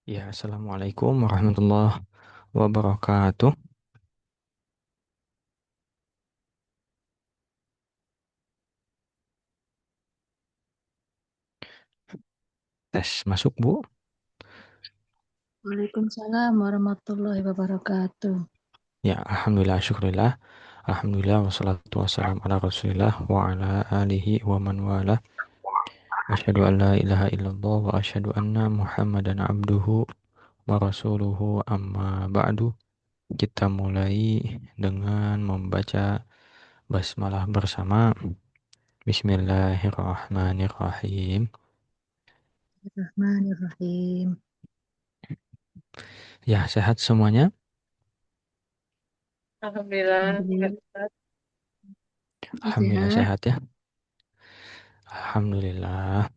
Ya, Assalamualaikum warahmatullahi wabarakatuh. Tes masuk, Bu. Waalaikumsalam warahmatullahi wabarakatuh. Ya, Alhamdulillah, syukurillah. Alhamdulillah, wassalatu wassalamu ala rasulillah wa ala alihi wa man wala. Asyhadu an la ilaha illallah wa asyhadu anna muhammadan abduhu wa rasuluhu amma ba'du. Kita mulai dengan membaca basmalah bersama. Bismillahirrahmanirrahim. Bismillahirrahmanirrahim. Ya, sehat semuanya? Alhamdulillah. Alhamdulillah Alhamdulillah sehat. sehat ya. Alhamdulillah.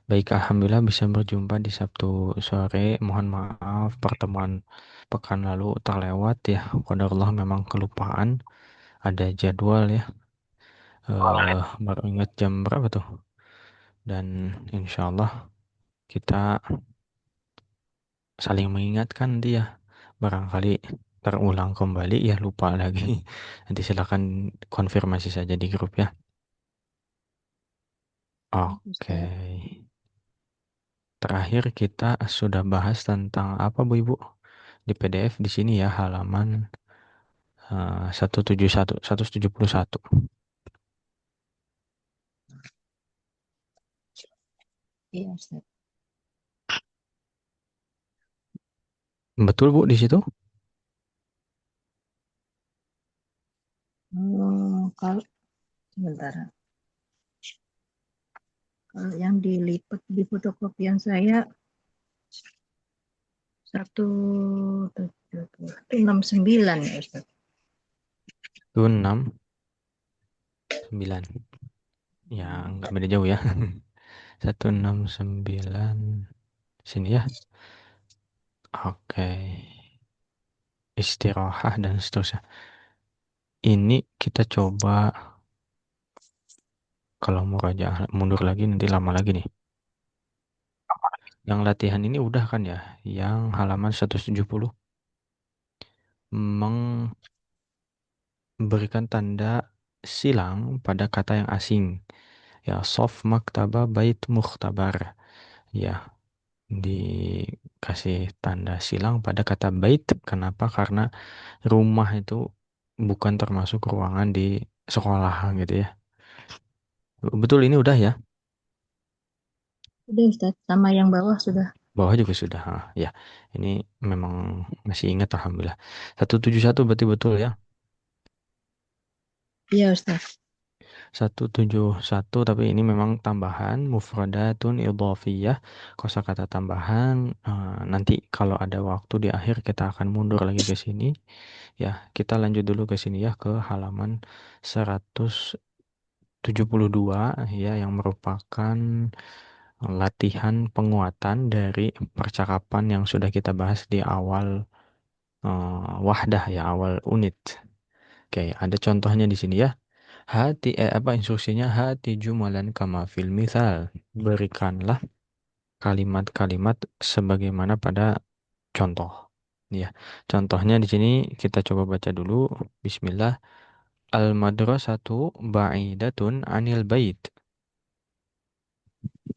Baik, Alhamdulillah bisa berjumpa di Sabtu sore. Mohon maaf pertemuan pekan lalu terlewat ya. Qadarullah memang kelupaan. Ada jadwal ya. Baru ingat jam berapa tuh. Dan insya Allah kita saling mengingatkan dia. Barangkali terulang kembali ya lupa lagi. Nanti silakan konfirmasi saja di grup ya. Oke. Ustaz. Terakhir kita sudah bahas tentang apa Bu Ibu? Di PDF di sini ya halaman 171, 171. Iya, Ustaz. Betul Bu di situ? Kalau sebentar. Kalau yang dilipat di fotokopian saya 169 ya, Ustaz. Itu 69. Ya, nggak beda jauh ya. 169 sini ya. Oke. Istirahah dan seterusnya. Ini kita coba kalau mau raja mundur lagi nanti lama lagi nih. Yang latihan ini udah kan ya? Yang halaman 170 memberikan tanda silang pada kata yang asing. Ya, soft maktaba bait mukhtabar. Ya, dikasih tanda silang pada kata bait. Kenapa? Karena rumah itu bukan termasuk ruangan di sekolah gitu ya. Betul ini udah ya. Sudah, Ustaz. Sama yang bawah sudah. Bawah juga sudah. Ya, ini memang masih ingat alhamdulillah. 171 berarti betul ya. Iya, Ustaz. 171 tapi ini memang tambahan mufradatun idhafiyah kosakata tambahan. Nanti kalau ada waktu di akhir kita akan mundur lagi ke sini ya, kita lanjut dulu ke sini ya ke halaman 172 ya, yang merupakan latihan penguatan dari percakapan yang sudah kita bahas di awal wahdah ya, awal unit. Oke, ada contohnya di sini ya. Apa instruksinya? Hati jumalan kama fil misal. Berikanlah kalimat-kalimat sebagaimana pada contoh. Ya, contohnya di sini kita coba baca dulu. Bismillah. Al madrasatu ba'idatun anil bait.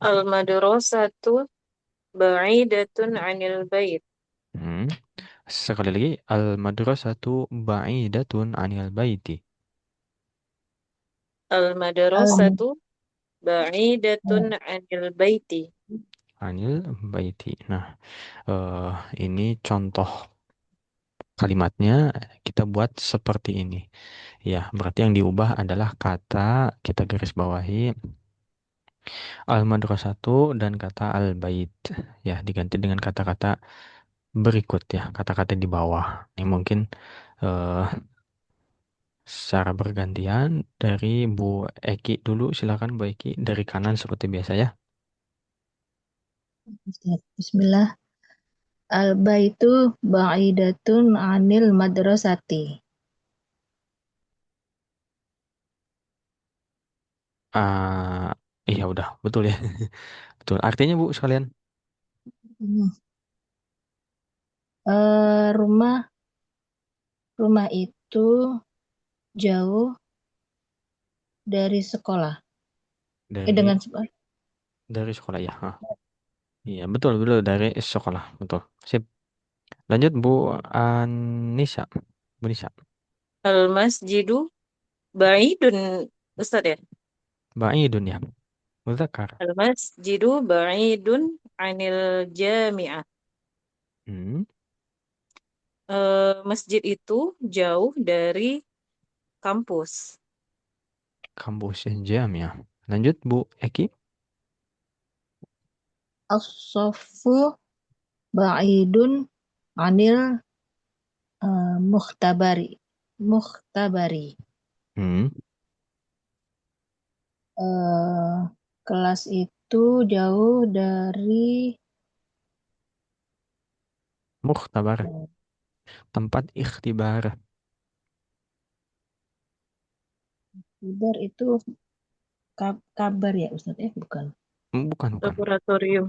Al-madrasatu ba'idatun 'anil bait. Hmm. Sekali lagi. Al madrasatu ba'idatun anil baiti. Al-madrasatu ba'idatun 'anil baiti. Anil baiti. Nah, eh, ini contoh kalimatnya kita buat seperti ini. Ya, berarti yang diubah adalah kata, kita garis bawahi al-madrasatu dan kata al-bait. Ya, diganti dengan kata-kata berikut ya, kata-kata di bawah. Ini mungkin eh, secara bergantian dari Bu Eki dulu, silakan Bu Eki dari kanan seperti biasa ya. Ustaz. Bismillah. Al-baitu ba'idatun 'anil madrasati. Ah, iya udah, betul ya. Betul. Artinya Bu sekalian. Hmm. Rumah rumah itu jauh dari sekolah. Dari Dengan dari sekolah ya. Hah. Iya, betul betul dari sekolah, betul. Sip. Lanjut Bu Anissa. Bu Nisa. Al-masjidu ba'idun, Ustaz ya? Ba'idun ya. Muzakkar. Al-masjidu ba'idun anil jami'ah. Hmm. Masjid itu jauh dari kampus. Kampus jam ya. Lanjut Bu Eki. as-saffu ba'idun anil muhtabari. Muhtabari. Hmm. Eh, Kelas itu jauh dari Mukhtabar. eh, Tempat ikhtibar. Ibar itu kabar ya Ustaz, bukan. Bukan bukan. Laboratorium.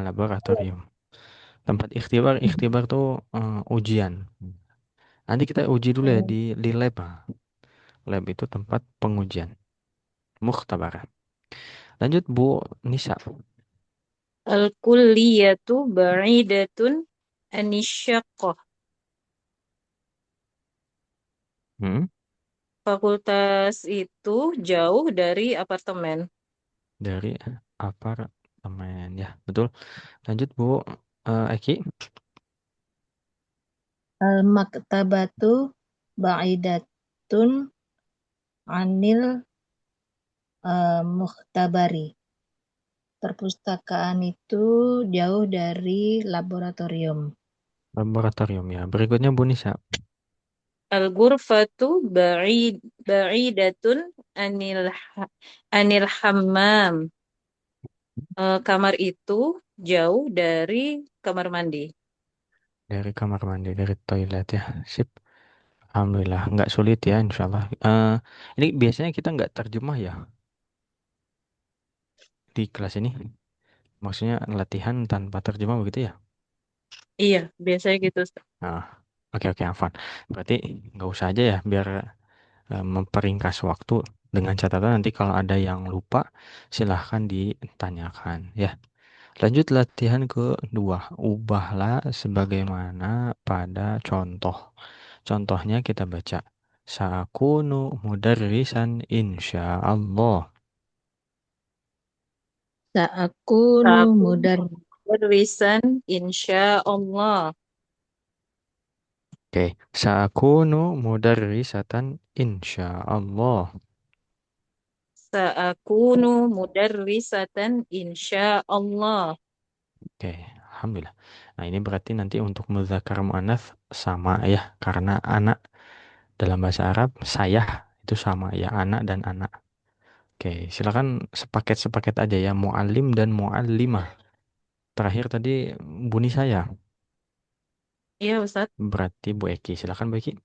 Laboratorium. Tempat ikhtibar, ikhtibar tuh ujian. Nanti kita uji dulu ya Oh, di lab. Lab itu tempat pengujian. Mukhtabar. Lanjut Bu Nisa. Al-kulliyatu ba'idatun anisyaqqah. Hmm. Fakultas itu jauh dari apartemen. Dari apartemen ya, betul. Lanjut Bu Eki. al-maktabatu ba'idatun anil muhtabari. Perpustakaan itu jauh dari laboratorium. Laboratorium ya. Berikutnya Bu Nisa. Al-ghurfatu ba'idatun anil anil hammam. Kamar itu jauh dari kamar mandi. Dari kamar mandi, dari toilet ya. Sip. Alhamdulillah, nggak sulit ya, insya Allah. Ini biasanya kita nggak terjemah ya di kelas ini. Maksudnya latihan tanpa terjemah begitu ya? Iya, biasanya gitu, Ustaz. Nah, oke oke, Afan. Berarti nggak usah aja ya, biar memperingkas waktu. Dengan catatan nanti kalau ada yang lupa, silahkan ditanyakan ya. Lanjut latihan kedua. Ubahlah sebagaimana pada contoh. Contohnya kita baca. Sakunu mudarrisan insya Allah. Sa'akunu Aku mudar. berlisan insya Allah. Oke, sakunu mudarrisatan insya Allah. Sa'akunu mudarrisatan insya Allah. Oke, alhamdulillah. Nah, ini berarti nanti untuk muzakkar muannats sama ya, karena anak dalam bahasa Arab saya itu sama ya, anak dan anak. Oke, silakan sepaket-sepaket aja ya, muallim dan muallimah. Terakhir tadi bunyi saya, Iya, Ustaz. berarti Bu Eki. Silakan Bu Eki.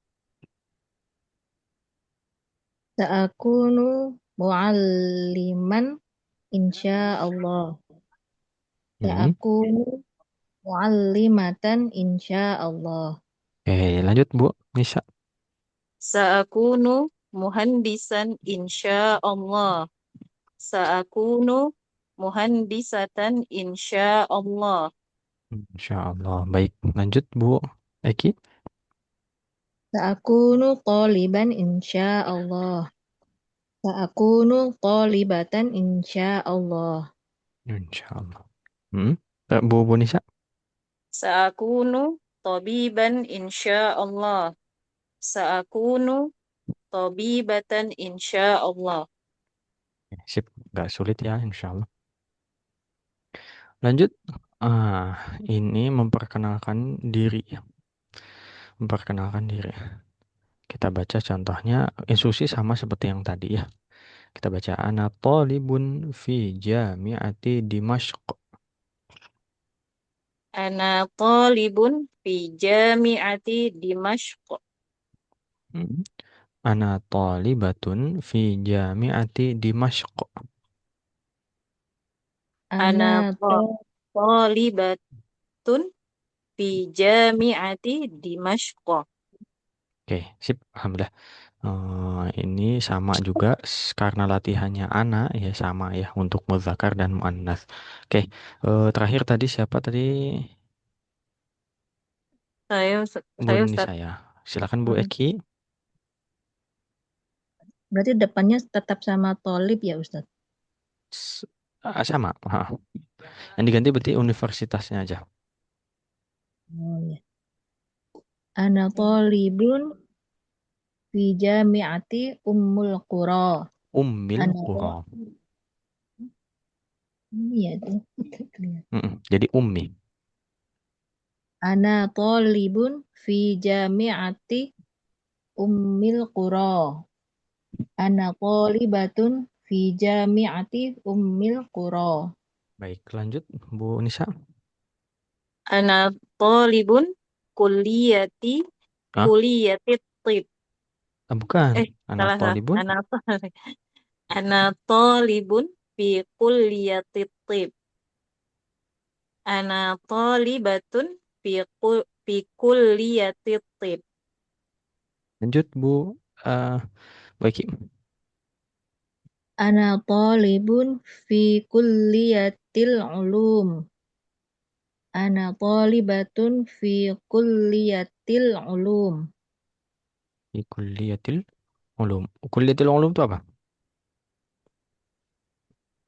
Sa'akunu mu'alliman insya Allah. Hmm. Sa'akunu mu'allimatan insya Allah. Oke, lanjut Bu Nisa. Sa'akunu muhandisan insya Allah. Sa'akunu muhandisatan insya Allah. Insya Allah. Baik, lanjut Bu Eki. Sa'akunu taliban insya Allah. Sa'akunu talibatan insya Allah. Insya Allah. Hmm. Bu Nisa. Sa'akunu tabiban insya Allah. Sa'akunu tabibatan insya Allah. Sip, nggak sulit ya, insya Allah. Lanjut. Ini memperkenalkan diri. Memperkenalkan diri. Kita baca contohnya, instruksi sama seperti yang tadi ya. Kita baca, ana talibun fi jami'ati Dimashq. Ana talibun fi jami'ati Dimashq. Hmm. Ana talibatun fi jami'ati Dimashq. Ana Ana to talibatun fi jami'ati Dimashq. Oke, sip. Alhamdulillah. Ini sama juga karena latihannya ana ya sama ya untuk muzakkar dan muannas. Oke, terakhir tadi siapa tadi? Saya Bu saya ini Ustaz. saya. Silakan Bu Mm. Eki. Berarti depannya tetap sama tolib ya Ustadz? Sama. Ha. Yang diganti berarti universitasnya aja. Oh ya. Ana tolibun fi jami'ati Ummul Qura. Ummil Ana Qura. ini ya tuh. Jadi ummi. Ana tolibun fi jami'ati Ummil Qura. Ana talibatun fi jami'ati Ummil Qura. Baik, lanjut Bu Nisa. Ana talibun kulliyati Ah, kulliyati tib. bukan. Anak Salah salah. Tolibun. Ana talibun fi kulliyati tib. Ana talibatun fi kulliyati tib. Lanjut Bu Bu Eki. Ana talibun fi kulliyatil ulum. Ana talibatun fi kulliyatil ulum. Di Kulliyatil Ulum. Kulliyatil Ulum itu apa?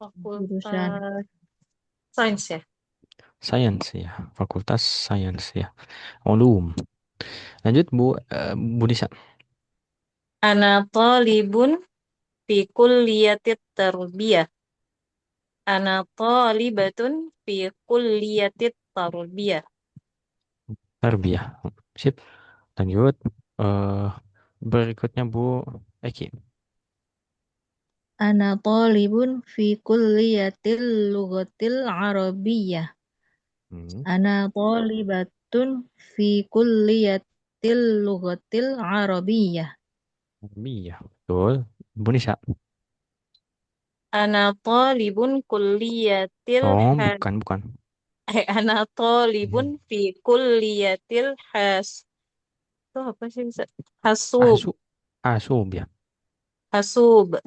Jurusan Fakultas Sains ya. Sains ya. Fakultas Sains ya. Ulum. Lanjut Bu Nisa. Ana talibun fi kulliyatit tarbiyah. Ana talibatun fi kulliyatit tarbiyah. Tarbiyah. Sip. Lanjut. eh Berikutnya Bu Eki. Ana talibun fi kulliyatil lughatil arabiyyah. Hmm. Ana talibatun fi kulliyatil lughatil arabiyyah. Tarbiyah. Betul. Bu Nisa. Ana talibun kulliyatil Oh, ha bukan, bukan. ana talibun Hmm. fi kulliyatil itu apa sih Ustaz? Hasub. Asu. Asub ya. Hasub.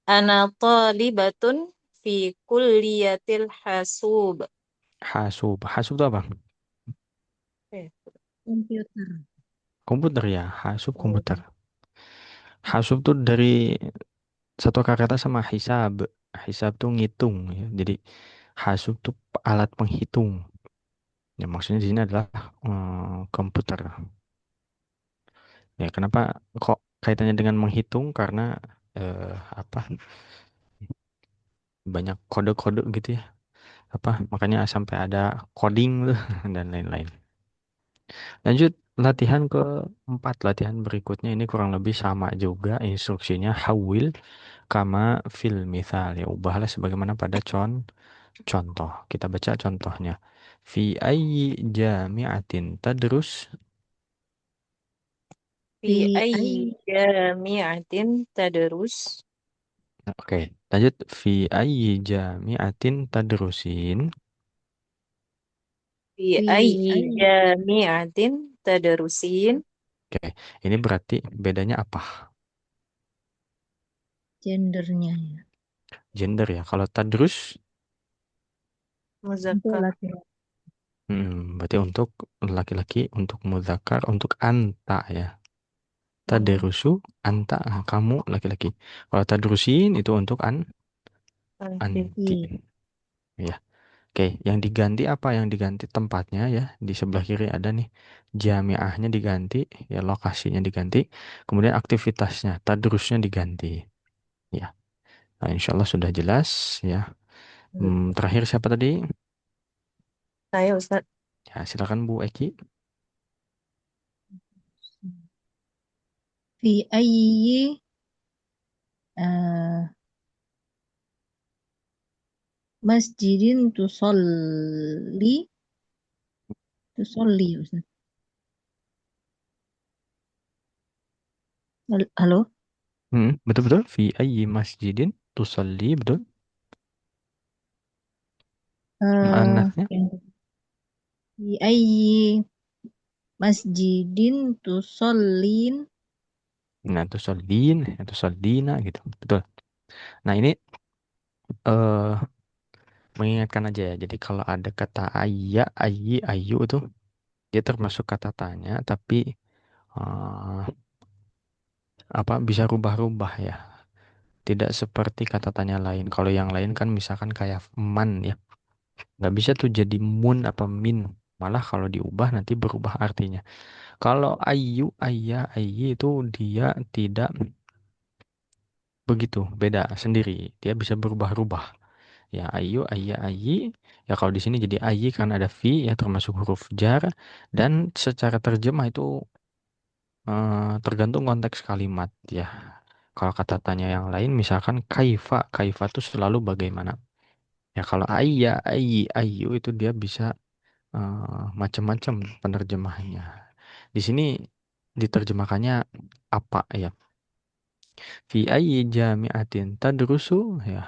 Ana talibatun fi kulliyatil hasub. Hasub. Hasub itu apa? Eh, Komputer. Komputer ya. Hasub komputer. Hasub tuh dari satu kata sama hisab. Hisab tuh ngitung ya. Jadi hasub tuh alat penghitung. Ya maksudnya di sini adalah komputer. Ya kenapa kok kaitannya dengan menghitung? Karena apa? Banyak kode-kode gitu ya. Apa? Makanya sampai ada coding tuh dan lain-lain. Lanjut latihan keempat. Latihan berikutnya ini kurang lebih sama juga instruksinya. Hawil kama fil misal. Ya ubahlah sebagaimana pada contoh. Kita baca contohnya. Fi ayyi jami'atin tadrus. Fi Fi ayyi ayyi jami'atin tadrus. Oke, lanjut. Fi ayyi jami'atin tadrusin. Fi fi ayyi ayyi jami'atin tadrusin. Oke, ini berarti bedanya apa? gendernya ya. Gender ya. Kalau tadrus, Untuk Muzakkar. laki-laki. berarti untuk laki-laki, untuk muzakkar, untuk anta ya. Mm-mm. Tadrusu, anta, kamu laki-laki. Kalau tadrusin itu untuk Oke. anti. Ya. Oke, yang diganti apa? Yang diganti tempatnya ya. Di sebelah kiri ada nih. Jamiahnya diganti, ya lokasinya diganti. Kemudian aktivitasnya, tadrusnya diganti. Ya. Nah, insya Allah sudah jelas ya. Terakhir siapa tadi? Saya Ustaz. Ya, silakan Bu Eki. Fi ayyi eh, masjidin tusolli ya Ustaz. Halo? Betul-betul. Fi ayyi masjidin tusalli, betul. Eh, Anasnya. yang Fi ayyi masjidin tusallin. Nah, itu soldin, itu soldina gitu. Betul. Nah, ini eh mengingatkan aja ya. Jadi kalau ada kata ayya, ayyi, ayu itu dia termasuk kata tanya, tapi eh, apa bisa rubah-rubah ya. Tidak seperti kata tanya lain. Kalau yang lain kan misalkan kayak man ya, nggak bisa tuh jadi mun apa min. Malah kalau diubah nanti berubah artinya. Kalau ayu, ayah, ayyi itu dia tidak begitu, beda sendiri. Dia bisa berubah-ubah. Ya ayu, ayah, ayyi. Ya kalau di sini jadi ayyi karena ada fi ya termasuk huruf jar dan secara terjemah itu tergantung konteks kalimat ya. Kalau kata tanya yang lain misalkan kaifa, kaifa itu selalu bagaimana. Ya kalau ayya, ayyi, ayu itu dia bisa macam-macam penerjemahannya. Di sini diterjemahkannya apa ya? Fi ayyi jami'atin tadrusu ya.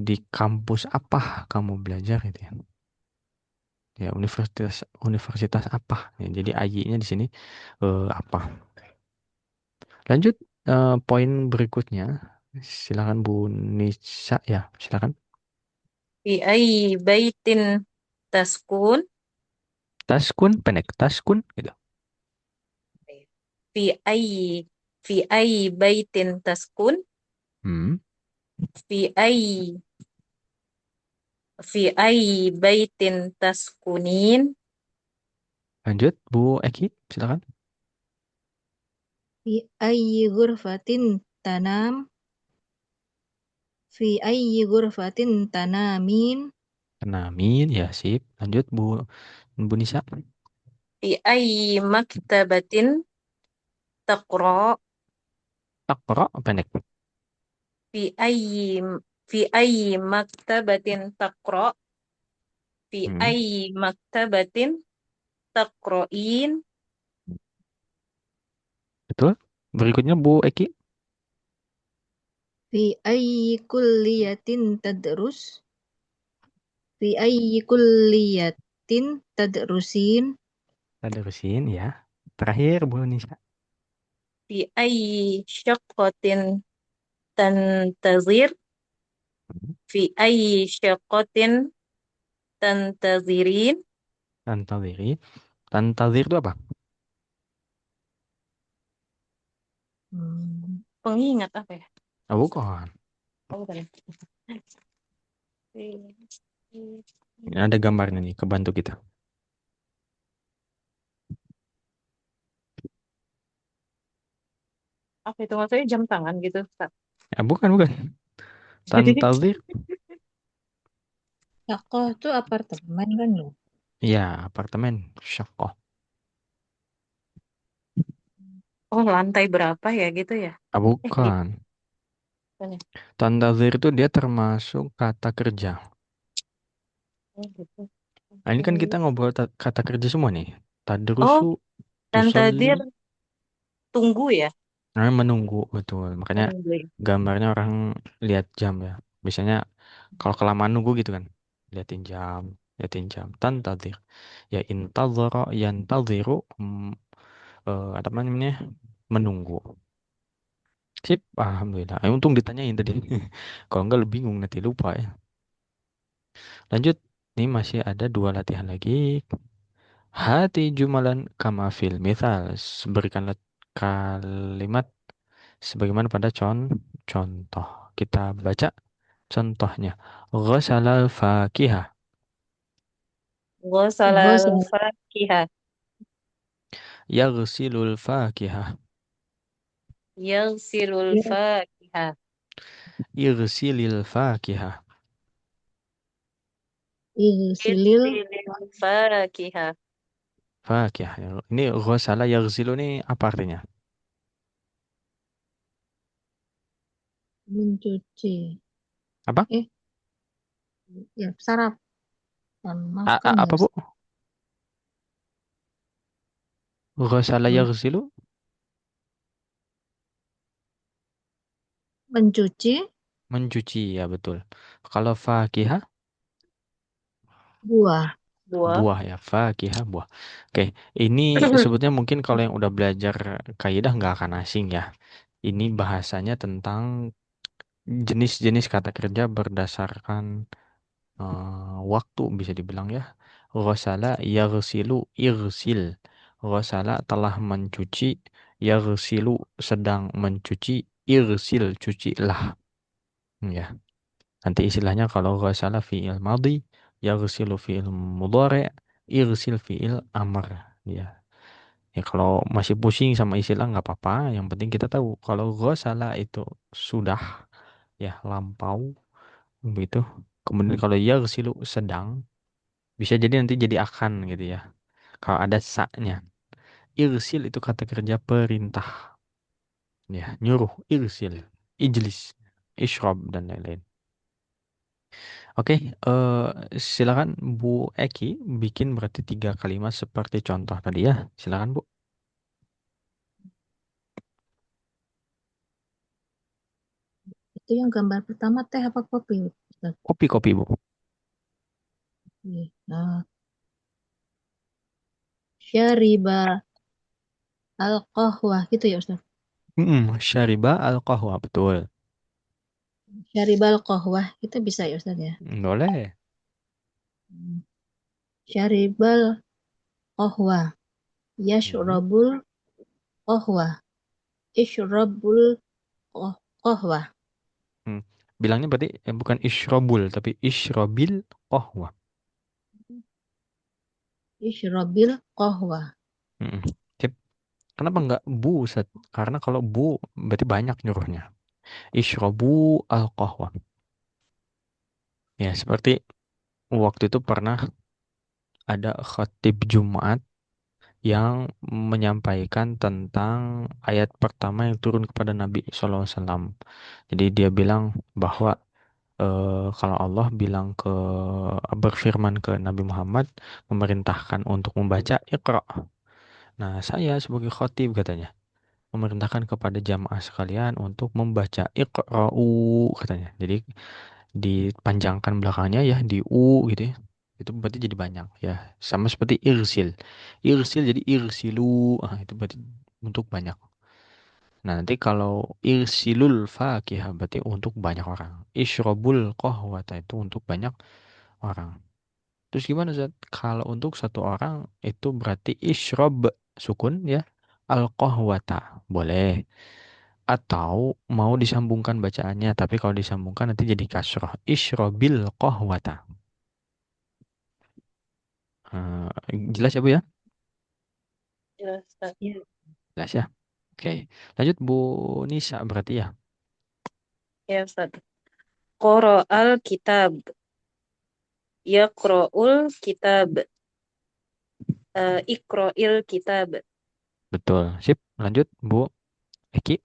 Di kampus apa kamu belajar itu ya? Ya universitas universitas apa? Ya, jadi ayy-nya di sini apa? Lanjut poin berikutnya. Silakan Bu Nisa ya, silakan. Fi ayyi baitin taskun. Taskun pendek taskun gitu. Fi ayyi fi ayyi baitin taskun. Hmm. Fi ayyi fi ayyi baitin taskunin. Lanjut Bu Eki, silakan. Fi ayyi ghurfatin tanam. Fi ayyi ghurfatin tanamin. Amin ya sip. Lanjut Bu Nisa. Fi ayyi maktabatin taqra. Takro pendek. Fi ayyi fi ayyi maktabatin taqra. Fi Hmm. ayyi maktabatin taqra'in. Betul. Berikutnya Bu Eki. Fi ayyi kulliyatin tadrus. Fi ayyi kulliyatin tadrusin. Ada terusin ya. Terakhir Bu Nisa. Fi ayyi syaqqatin tantazir. Hmm. Fi ayyi syaqqatin tantazirin. Tantaziri. Tantazir itu apa? Hmm. Pengingat apa ya? Oh, bukan. Oh, bukan. Ini ada gambarnya nih, kebantu kita. Apa itu maksudnya jam tangan gitu, Kak? Ya, bukan, bukan. Tantazir. Yakoh tuh apartemen kan ya? Ya, apartemen. Syakoh. Oh, lantai berapa ya gitu ya? Ah, Gitu. bukan. Kan ya? Tantazir itu dia termasuk kata kerja. Oh, gitu. Nah, ini kan kita Oke. ngobrol kata kerja semua nih. Oh, Tadrusu, tusolli. tantadir tunggu ya? Nah, menunggu, betul. Makanya Menunggu ya. gambarnya orang lihat jam ya. Biasanya kalau kelamaan nunggu gitu kan. Liatin jam, liatin jam. Tantadir. Ya intazara, yantaziru. Apa namanya? Menunggu. Sip, alhamdulillah. Untung ditanyain tadi. Kalau enggak lu bingung nanti lupa ya. Lanjut. Ini masih ada dua latihan lagi. Hati jumalan kama fil mithal. Berikanlah kalimat sebagaimana pada contoh. Kita baca contohnya. Ghasalal fakihah. Ghasalal Ghosal. fakihah. Yaghsilul fakihah. Yaghsilul fakihah. Ighsilil fakihah. Igsilil. Yaghsilul fakihah. Fakihah. Ini ghasala yaghsilu ini apa artinya? Mencuci. Apa? Eh, ya, sarapan makan ya. Apa Bu? Ghasala Men- yaghsilu? Mencuci Mencuci, ya betul. Kalau fakihah, buah. buah. Buah ya, fakihah buah. Oke, ini sebetulnya mungkin kalau yang udah belajar kaidah nggak akan asing ya. Ini bahasanya tentang jenis-jenis kata kerja berdasarkan waktu bisa dibilang ya. Ghasala yaghsilu irsil. Ghasala telah mencuci, yaghsilu sedang mencuci, irsil cucilah. Ya. Nanti istilahnya kalau ghasala fi'il madhi, yaghsilu fi'il mudhari', irsil fi'il amr. Ya. Ya kalau masih pusing sama istilah nggak apa-apa. Yang penting kita tahu kalau ghasala itu sudah ya lampau begitu. Kemudian kalau yaghsilu sedang bisa jadi nanti jadi akan gitu ya. Kalau ada sa-nya. Irsil itu kata kerja perintah. Ya, nyuruh, irsil, ijlis, ishrab dan lain-lain. Oke, silakan Bu Eki bikin berarti 3 kalimat seperti contoh tadi ya. Silakan Bu. Itu yang gambar pertama teh apa kopi, Ustaz? Kopi-kopi Bu. Iya. Nah, syariba al-qahwah gitu ya, Ustaz. Syariba al-qahwa, betul. Syariba al-qahwah itu bisa ya, Ustaz ya. Boleh. Hmm. Syaribal qahwah, Hmm. yashrabul qahwah, ishrabul qahwah, Hmm. Bilangnya berarti bukan isyrobul, tapi isyrobil qahwa. ishrabil qahwah. Hmm. Sip. Kenapa nggak bu, Ustaz? Karena kalau bu berarti banyak nyuruhnya. Isyrobu al-qahwa. Ya, seperti waktu itu pernah ada khatib Jumat yang menyampaikan tentang ayat pertama yang turun kepada Nabi SAW. Jadi dia bilang bahwa kalau Allah bilang berfirman ke Nabi Muhammad memerintahkan untuk membaca Iqra. Nah, saya sebagai khatib katanya memerintahkan kepada jamaah sekalian untuk membaca Iqra'u katanya. Jadi dipanjangkan belakangnya ya di u gitu ya. Itu berarti jadi banyak ya. Sama seperti irsil. Irsil jadi irsilu. Ah, itu berarti untuk banyak. Nah, nanti kalau irsilul fakihah berarti untuk banyak orang. Isyrobul qahwata itu untuk banyak orang. Terus gimana Zat? Kalau untuk satu orang itu berarti isyrob sukun ya. Al qahwata boleh. Atau mau disambungkan bacaannya, tapi kalau disambungkan nanti jadi kasroh. Isyrobil qahwata. Jelas ya Bu ya? Jelas, Ustaz. Ya, Jelas ya. Oke, lanjut Bu Nisa berarti ya. Ya, Ustaz. Qura'al kitab. Yaqra'ul kitab. Iqra'il kitab. Betul. Sip. Lanjut Bu Eki.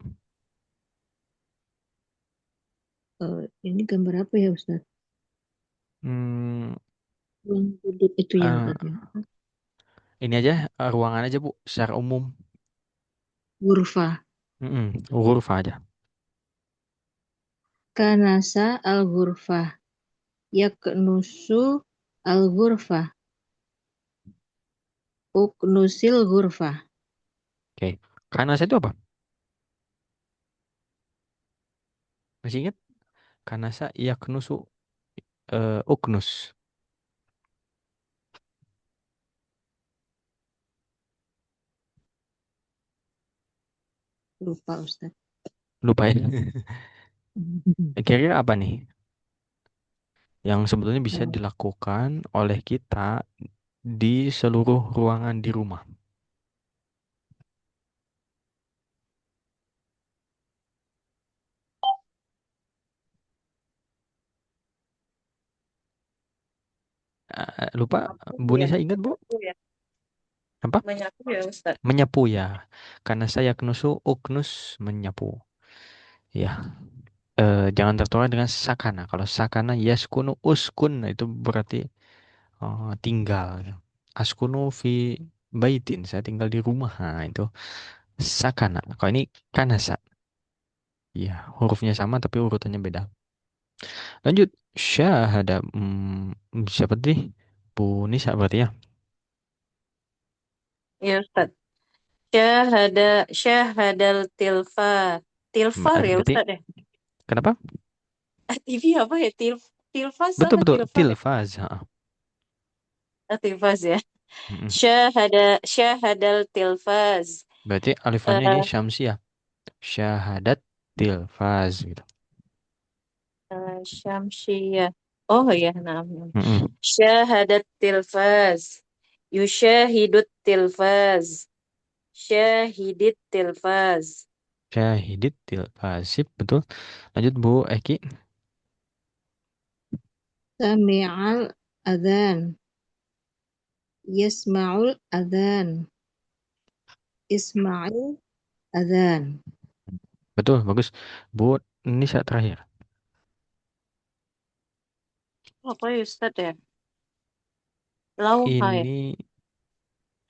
ini gambar apa ya, Ustaz? Hmm, Ruang duduk itu ya, eh, Ustaz ya. ini aja ruangan aja Bu, secara umum. Ghurfa. Huruf aja. Kanasa al-ghurfah. Yaknusu al-ghurfah. Uknusil ghurfah. Oke. Kanasa itu apa? Masih ingat? Kanasa yaknusu uknus. Lupa, Ustaz. Lupa ya. Kira-kira apa nih yang sebetulnya bisa Eh, dilakukan oleh kita di seluruh ruangan di rumah? Lupa, Menyapu Bu ya. Nisa ingat Bu? Menyapu ya. Apa? Menyapu ya, Ustaz. Menyapu ya. Karena saya knusu, uknus menyapu. Ya, jangan tertular dengan sakana. Kalau sakana yaskunu uskun, nah itu berarti tinggal. Askunu fi baitin, saya tinggal di rumah. Nah, itu sakana. Kalau ini kanasa. Ya, hurufnya sama tapi urutannya beda. Lanjut, syahada. Siapa tadi? Bu Nisa berarti ya. Ya, Ustaz. Syahada, syahadal tilfa. Tilfar ya, Berarti Ustaz ya? kenapa? TV apa ya? Tilfas Betul sama betul tilfar ya? tilfaz. Ha. Tilfas ya. Mm-mm. Syahadal tilfaz. Berarti alif lamnya ini Eh, syamsiah. Syahadat tilfaz gitu. Syamsiyah. Oh ya, nah. Mm-mm. Syahadat tilfaz. Yusyahidut tilfaz. Syahidit tilfaz. Syahidit tilfazib betul. Lanjut Bu Eki. Sami'al adhan. Yasma'ul adhan. Isma'il adhan. Betul, bagus. Bu Nisa terakhir. Apa ya Ustaz ya? Lauha ya? Ini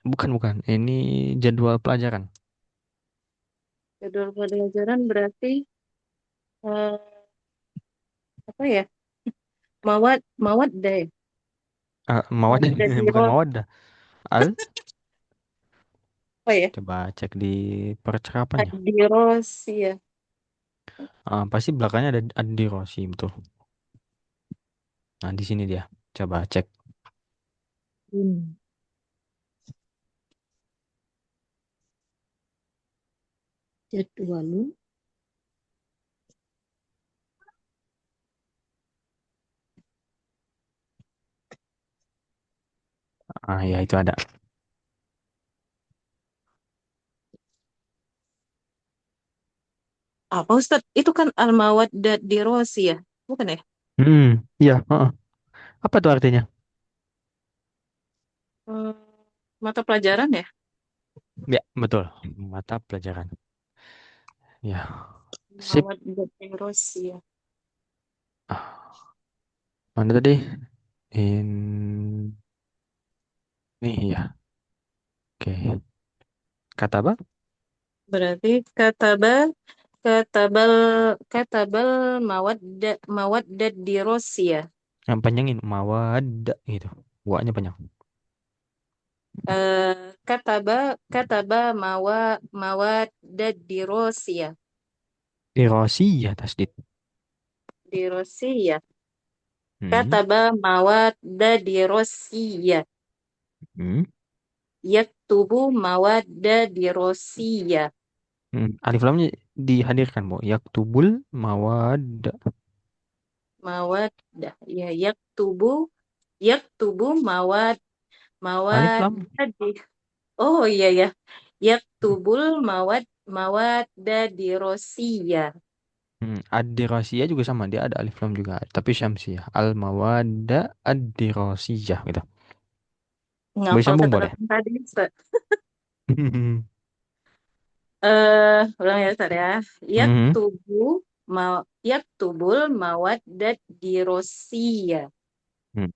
bukan. Ini jadwal pelajaran. Jadwal pelajaran berarti eh, apa ya? Mawad deh. Mawad Mawad bukan diros. mawadah. Al Apa ya? coba cek di percakapannya. Diros ya. Pasti belakangnya ada Adirosi betul. Nah, di sini dia. Coba cek. Hmm. Jadwalun. Ya itu ada. Apa Ustaz? Itu kan al-mawad diros ya? Bukan ya? Iya, heeh. Apa tuh artinya? Hmm, mata pelajaran ya? Ya, betul. Mata pelajaran. Ya, sip. Mawad diros ya. Ah, Mana tadi? Ini ya. Oke. Kata apa? Berarti katabal katabal mawad diros ya. Yang panjangin mawad gitu. Buahnya panjang. Eh, kataba mawad diros ya. Irosi ya tasdid. Dirosi ya. Hmm. Kataba mawad dirosi ya. Hmm. Yaktubu mawad dirosi ya. Alif lamnya dihadirkan, Bu. Yaktubul mawad. Mawaddah ya yaktubu Alif mawad lam. di oh iya ya yaktubul mawad dirosiyah. Ad-dirasiyah juga sama, dia ada alif lam juga, tapi syamsiyah. Al mawadda ad-dirasiyah gitu. Boleh Ngapal sambung boleh. kata-kata tadi Ustaz. Ulang ya Ustaz ya. Mhm. Yaktubu mau yaktubul mawad dirosiyah. Hmm.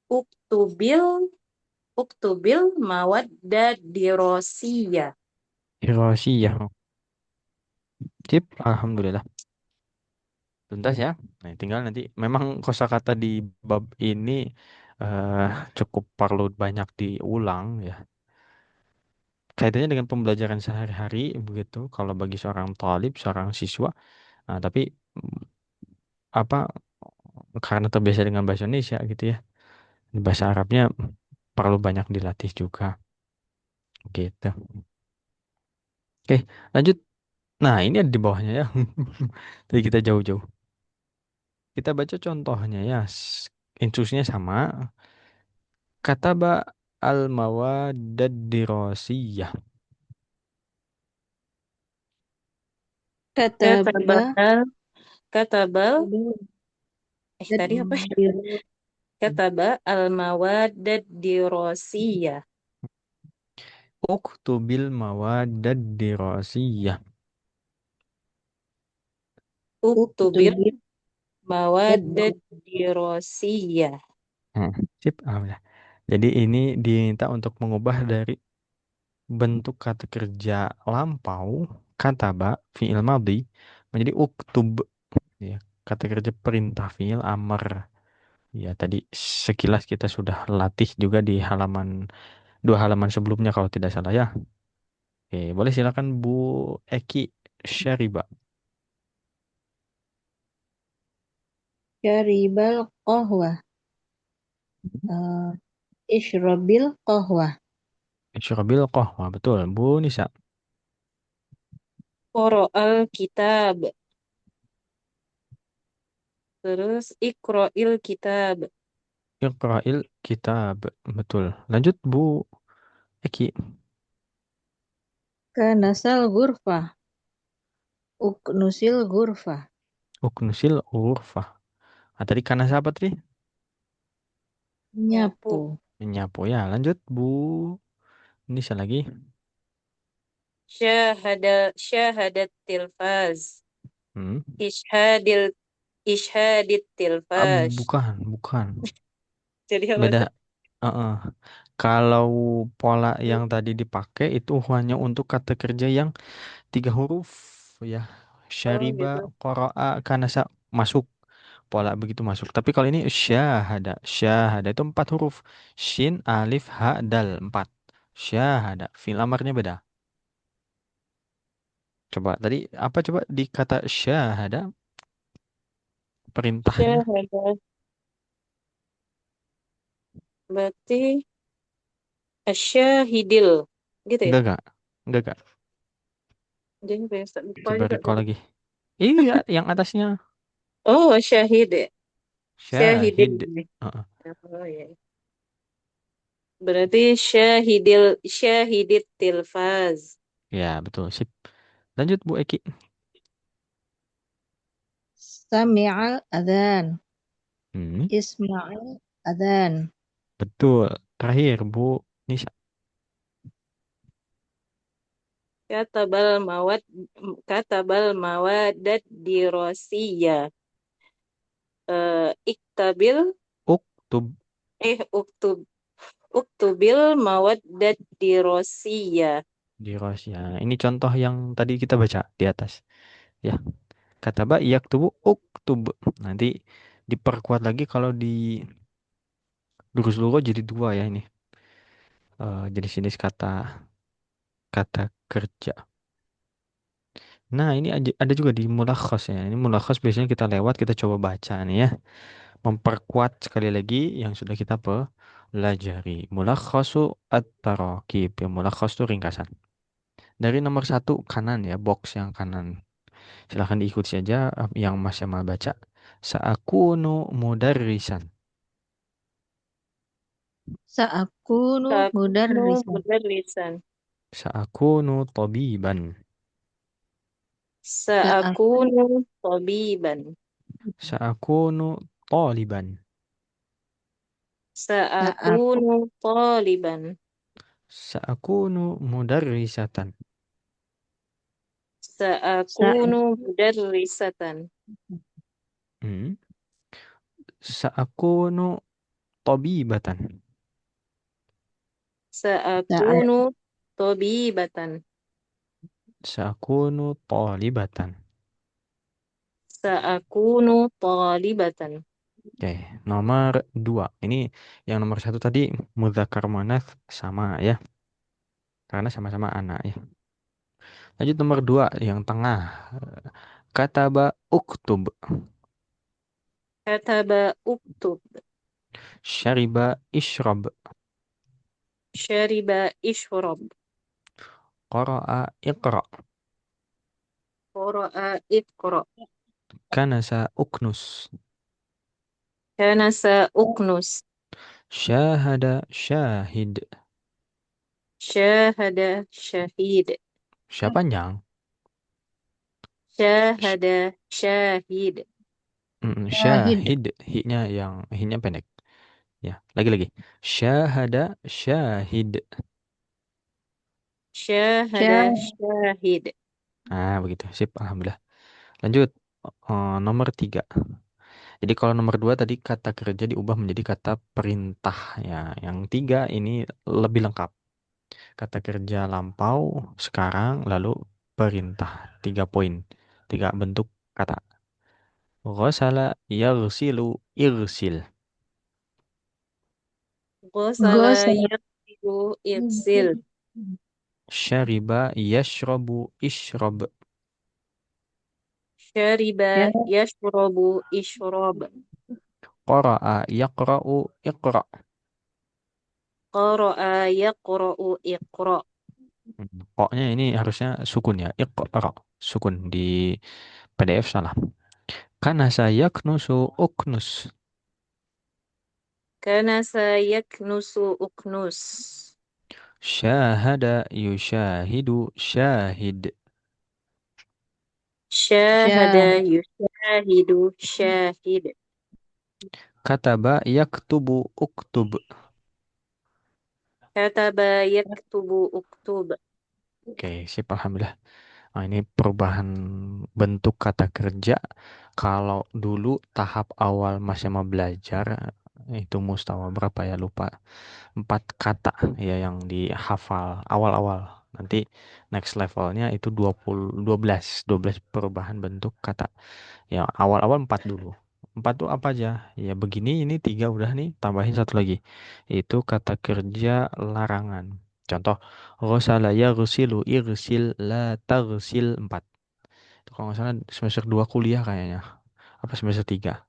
Uktubil uktubil mawad dirosiyah. Dirasiyah. Sip, alhamdulillah. Tuntas ya. Nah, tinggal nanti memang kosakata di bab ini eh, cukup perlu banyak diulang ya. Kaitannya dengan pembelajaran sehari-hari begitu kalau bagi seorang talib, seorang siswa. Nah, tapi mm, apa karena terbiasa dengan bahasa Indonesia gitu ya. Bahasa Arabnya perlu banyak dilatih juga gitu. Oke, lanjut. Nah, ini ada di bawahnya ya. Jadi kita jauh-jauh. Kita baca contohnya ya. Instruksinya sama. Kataba al-mawaddad dirasiyah. Kataba. Katabal katabal tadi apa ya? Jadwalun. Kataba al-mawad dirosiyah. Uktubil mawaddad dirasiyah. Uktubil Uktubir. mawad dirosiyah. Hmm, sip, alhamdulillah. Jadi ini diminta untuk mengubah dari bentuk kata kerja lampau, kataba, fi'il madhi, menjadi uktub, ya. Kata kerja perintah fi'il amr. Ya, tadi sekilas kita sudah latih juga di dua halaman sebelumnya kalau tidak salah ya. Oke, boleh silakan Bu Eki Syariba. Syaribal qahwah. Eh, Ishrobil qahwah. Syarabil Qahwa, betul. Bu Nisa. Qoro'al kitab. Terus ikro'il kitab. Iqra'il kitab, betul. Lanjut Bu Eki. Kanasal ghurfah. Uknusil ghurfah. Uknusil urfah. Ah, tadi karena siapa tadi? Nyapu. Nyapu. Menyapu ya. Lanjut Bu Nisa lagi. Syahadat tilfaz. Hmm. Ishadil Ishadit Ah, tilfaz. bukan. Jadi apa Beda. tuh? Heeh. Kalau pola yang tadi dipakai itu hanya untuk kata kerja yang tiga huruf ya. Oh Syariba, gitu. qara'a, kanasa masuk. Pola begitu masuk. Tapi kalau ini syahada, syahada itu empat huruf. Shin, alif, ha, dal, empat. Syahada. Fil amarnya beda. Coba tadi apa coba di kata syahada perintahnya? Syahadat. Berarti asyahidil. Gitu ya? Enggak. Enggak, enggak. Jadi biasa lupa Coba juga recall tadi. lagi. Iya, yang atasnya Oh, syahid ya. Syahidil. syahid. Heeh. Oh ya. Berarti syahidit tilfaz. Ya, betul. Sip. Lanjut Bu Eki. Sami'al adhan. Hmm, Isma'il adhan. betul. Terakhir Bu Nisa. Katabal mawad katabal mawadat dirosiyah. Iktabil Uktub uktub uktubil mawaddat dirosiyah. di Rosia. Ini contoh yang tadi kita baca di atas. Ya, kata ba yaktubu uktub. Nanti diperkuat lagi kalau di lurus lurus jadi dua ya ini. Jenis-jenis kata kata kerja. Nah, ini ada juga di mulakhas ya. Ini mulakhas biasanya kita lewat, kita coba baca nih ya. Memperkuat sekali lagi yang sudah kita pelajari. Mulakhasu at-taraqib. Ya, mulakhas itu ringkasan. Dari nomor satu kanan ya, box yang kanan. Silahkan diikuti saja yang Mas Yamal baca. Sa'akunu mudarrisan. Sa'akunu Takunu mudarrisan. mudarrisan. Sa'akunu tabiban. Sa'akunu Sa'akunu tabiban. Sa'akunu taliban. Sa'aku Sa'akunu taliban. Sa'akunu mudarrisatan. Sa'a Sa'akunu mudarrisatan. Hmm. Sa'akunu tabibatan. Sa'a Sa'akunu tabibatan. Sa'akunu talibatan. Sa'akunu talibatan. Oke, nomor dua. Ini yang nomor satu tadi mudzakkar muannats sama ya, karena sama-sama anak ya. Lanjut nomor dua yang tengah. Kataba uktub. Kataba uktub. Syariba ishrab. Syariba ishrab. Qara'a iqra. Qara'a iqra. Kanasa uknus. Kanasa uknus. Syahada syahid. Syahada syahid. Siapa panjang? Sh- Syahada syahid. syahid. Syahid. Hi-nya pendek. Ya, lagi-lagi. Syahada syahid. Syahada Syah syahid. Ah, begitu. Sip, alhamdulillah. Lanjut. Nomor tiga. Jadi kalau nomor dua tadi kata kerja diubah menjadi kata perintah ya. Yang tiga ini lebih lengkap. Kata kerja lampau, sekarang, lalu perintah. Tiga poin. Tiga bentuk kata. Ghasala yaghsilu irsil. Ghasala Gosala. yaghsilu ighsil. Syariba yashrabu ishrab. Syariba Ya, yashrabu ishrab. Qara'a yaqra'u iqra'. Qara'a yaqra'u iqra. Koknya ini harusnya sukun ya. Iqra. Sukun di PDF salah. Kanasa yaknusu uknus. Kana sayaknusu uknus. Syahada yushahidu syahid. Syahada syah, yushahidu syahid. Kataba yaktubu uktub. Kataba yaktubu uktub. Oke, sip, alhamdulillah. Nah, ini perubahan bentuk kata kerja. Kalau dulu tahap awal masih mau belajar, itu mustawa berapa ya, lupa. 4 kata ya yang dihafal awal-awal. Nanti next levelnya itu 12 perubahan bentuk kata. Ya, awal-awal 4 dulu. 4 tuh apa aja? Ya begini, ini 3 udah nih, tambahin satu lagi. Itu kata kerja larangan. Contoh, Rosala yaghsilu irsil la taghsil 4. Itu kalau nggak salah semester 2 kuliah kayaknya. Apa semester 3?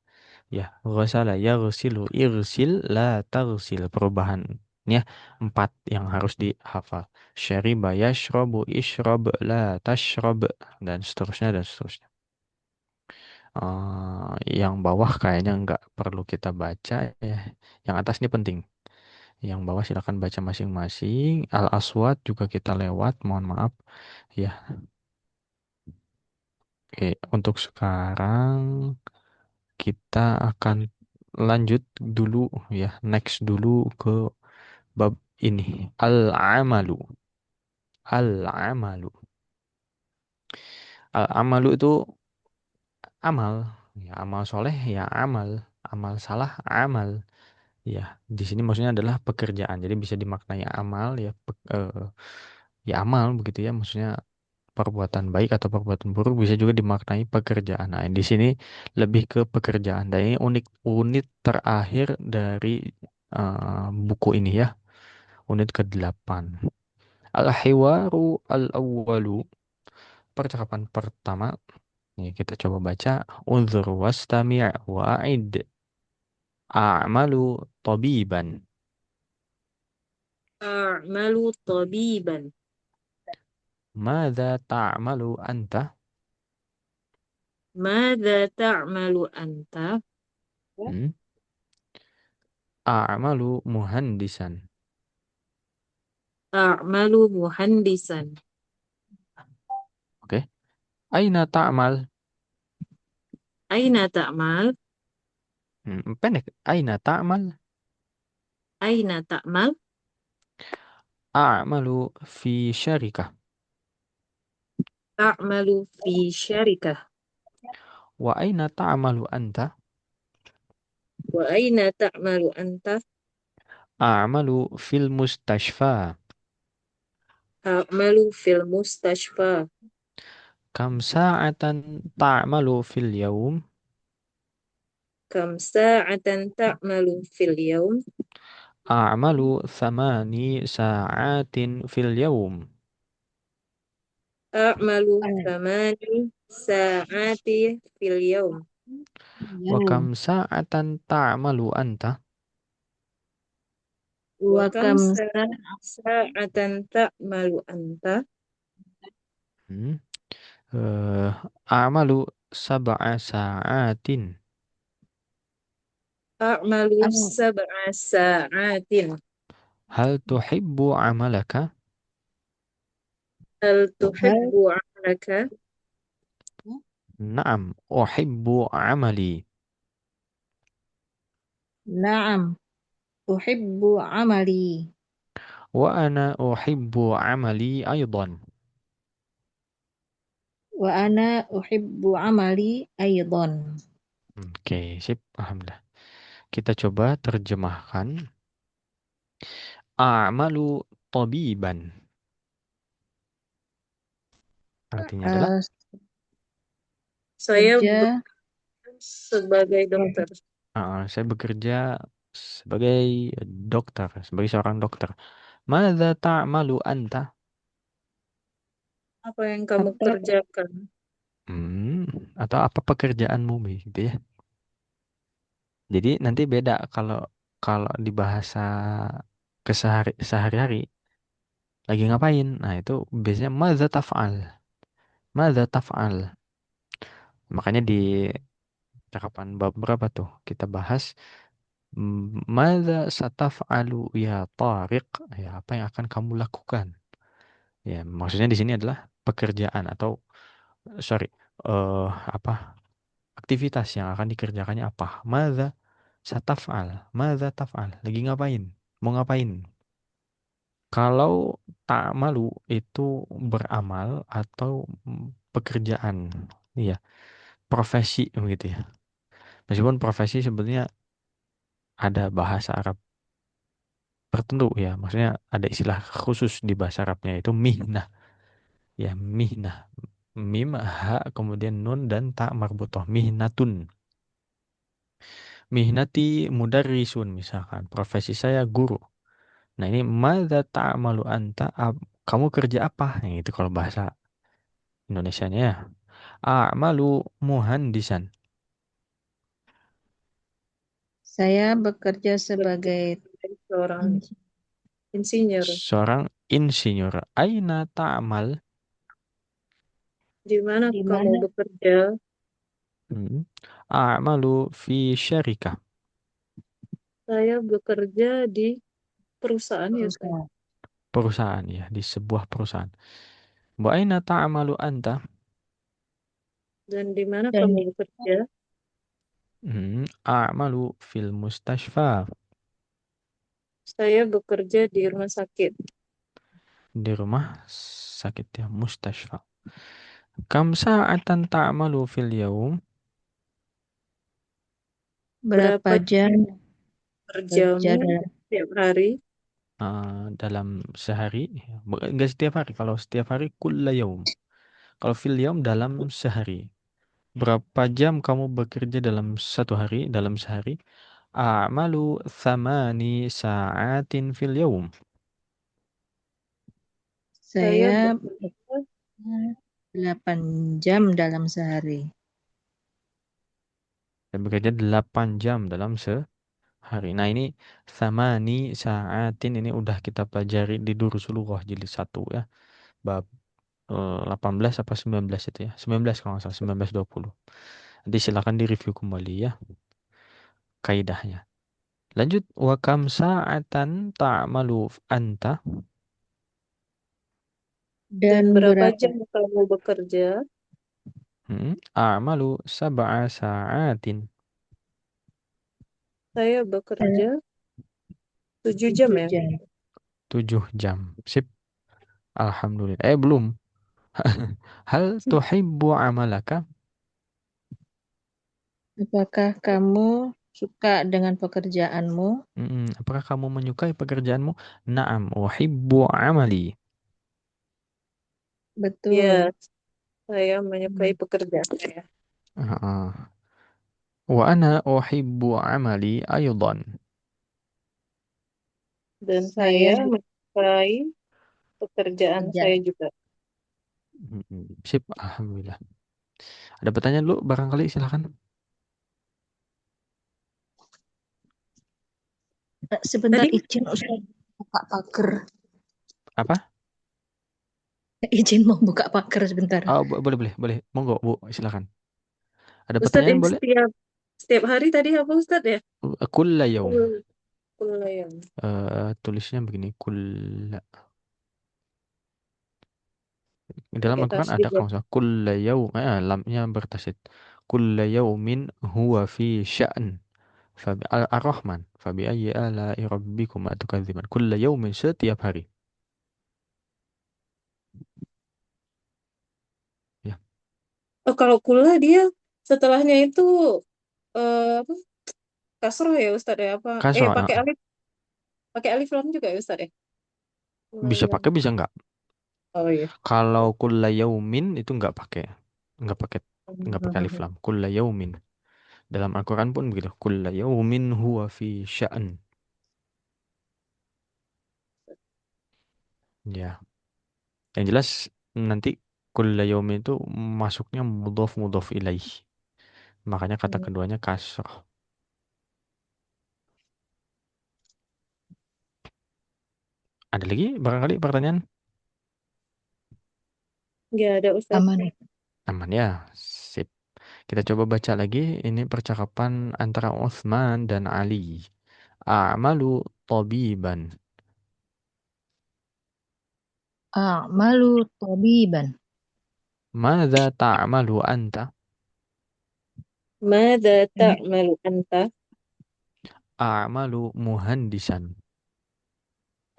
Ya, Rosala yaghsilu irsil la taghsil. Perubahannya 4 yang harus dihafal. Syariba yashrabu ishrab la tashrab. Dan seterusnya dan seterusnya. Yang bawah kayaknya nggak perlu kita baca ya. Yang atas ini penting. Yang bawah silakan baca masing-masing. Al-Aswad juga kita lewat, mohon maaf. Ya, oke. Untuk sekarang kita akan lanjut dulu ya, next dulu ke bab ini. Al-amalu. Al-amalu. Al-amalu itu amal. Ya, amal soleh ya amal. Amal salah amal. Ya, di sini maksudnya adalah pekerjaan. Jadi bisa dimaknai amal ya, ya amal begitu ya. Maksudnya perbuatan baik atau perbuatan buruk bisa juga dimaknai pekerjaan. Nah, di sini lebih ke pekerjaan. Dan ini unit terakhir dari buku ini ya, unit ke-8. Al-hiwaru al-awwalu. Percakapan pertama. Nih kita coba baca. Unzur wastami' wa'id. A'malu tabiban. A'malu tabiban. Mada ta'malu anta? Mada ta'malu anta? Hmm? A'malu muhandisan. A'malu muhandisan. Oke. Aina ta'mal? Aina ta'mal? Pendek. Aina ta'mal? Aina ta'mal? A'malu fi syarikah. A'malu fi syarikah. Wa aina ta'malu anta? Wa aina ta'malu anta? A'malu fil mustashfa. A'malu fil mustashfa. Kam sa'atan ta'malu fil yaum? Kam sa'atan ta'malu fil yawm? A'malu thamani sa'atin fil yaum. A'malu thamani sa'ati fil yawm. Wa kam yaum. sa'atan ta'malu anta? Wa kam Wakam sa'atan ta'malu anta? Hmm. Eh, A'malu sab'a sa'atin. A'malu sab'a sa'atin. Hal tuhibbu amalaka? Hal tuhibbu 'amalaka? Naam, uhibbu amali. Naam, uhibbu amali. Wa ana uhibbu amali aydan. Wa ana uhibbu amali aydan. Oke, sip. Alhamdulillah. Kita coba terjemahkan. A'malu tabiban. Artinya adalah Eh, Saya kerja sebagai dokter. saya bekerja sebagai dokter, sebagai seorang dokter. Madza ta'malu anta? Apa yang kamu Apa kerjakan? Hmm, atau apa pekerjaanmu gitu ya. Jadi nanti beda kalau kalau di bahasa sehari-hari lagi ngapain. Nah, itu biasanya madza taf'al. Madza taf'al. Makanya di cakapan bab berapa tuh kita bahas madza sataf'alu ya Tariq? Ya, apa yang akan kamu lakukan? Ya, maksudnya di sini adalah pekerjaan atau sorry, eh apa aktivitas yang akan dikerjakannya apa? Madza sataf'al, madza taf'al, lagi ngapain? Mau ngapain? Kalau tak malu itu beramal atau pekerjaan, iya, profesi begitu ya. Meskipun profesi sebetulnya ada bahasa Arab tertentu ya, maksudnya ada istilah khusus di bahasa Arabnya itu mihnah, ya mihnah, mim, ha, kemudian nun dan ta marbutoh, mihnatun. Mihnati mudarrisun misalkan, profesi saya guru. Nah ini madza ta'malu anta, kamu kerja apa? Nah, itu kalau bahasa Indonesianya ya. A'malu muhandisan. saya bekerja Bekerja sebagai sebagai seorang ins- insinyur. Seorang insinyur. Aina ta'mal. Di mana di kamu mana bekerja? Hmm. A'malu fi syarikah. Saya bekerja di perusahaan ya, Ustaz. perusahaan. Perusahaan ya, di sebuah perusahaan. Wa aina ta'malu anta. Dan di mana Dan kamu bekerja? A'malu fil mustashfa. Saya bekerja di rumah sakit. Di rumah sakit ya, mustashfa. Kam sa'atan ta'malu fil yaum. berapa Berapa jam kerja kerjamu dalam setiap hari? Dalam sehari. Enggak setiap hari. Kalau setiap hari, kulla yaum. Kalau fil yaum dalam sehari. Berapa jam kamu bekerja dalam satu hari, dalam sehari? A'malu thamani sa'atin fil yaum. Saya saya bekerja 8 jam dalam sehari. Dan bekerja 8 jam dalam sehari. Nah ini thamani sa'atin ini udah kita pelajari di Durusul Lughah jilid 1 ya. Bab 18 apa 19 itu ya. 19 kalau nggak salah, 19-20. Nanti silakan direview kembali ya kaidahnya. Lanjut, wa kam sa'atan ta'malu anta? dan Dan berapa berapa jam kamu bekerja? A'malu sab'a sa'atin. Saya eh, bekerja 7 jam 7 ya. jam? 7 jam. Sip. Alhamdulillah. Belum. Hal tuhibbu amalaka? Apakah kamu suka dengan pekerjaanmu? Apakah kamu menyukai pekerjaanmu? Naam, uhibbu amali. Betul. Ya, saya menyukai Hmm. pekerjaan saya. Ah, Wa ana uhibbu amali aydan. Dan Saya saya menyukai pekerjaan bekerja. saya juga. Sip, alhamdulillah. Ada pertanyaan dulu barangkali silakan. Sebentar Tadi izin Ustaz buka pagar. Apa? Izin mau buka pagar sebentar. Boleh boleh boleh. Monggo, Bu, silakan. Ada Ustadz pertanyaan ini boleh? setiap hari tadi apa Ustadz ya? Kulla yaum. Kulayang. Tulisnya begini, kulla. Dalam Pakai Al-Quran ada tasbih ya. kalau nggak salah kulla yaum, lamnya bertasid. Kulla yaumin huwa fi sya'n. Ar-Rahman. Fabi ayyi ala'i rabbikuma tukadziban. Kulla yaumin setiap hari. Ya. Oh, kalau kula dia setelahnya itu apa? Kasroh ya Ustadz ya apa? Kasroh, Pakai alif lam juga ya Ustadz ya? bisa Kulayang. pakai bisa nggak? Oh iya. Kalau kulla yaumin itu nggak pakai. Nggak pakai nggak pakai alif lam. Kulla yaumin. Dalam Al-Quran pun begitu. Kulla yaumin huwa fi sya'n. Ya. Yang jelas nanti kulla yaumin itu masuknya mudhof mudhof ilaih. Makanya kata Hmm. keduanya kasroh. Ada lagi barangkali pertanyaan? Nggak ada Ustaz. Aman. Aman ya. Sip. Kita coba baca lagi. Ini percakapan antara Uthman dan Ali. A'malu tabiban. A'malu tabiban. Mada ta'malu anta? Mada ta'malu anta? A'malu muhandisan.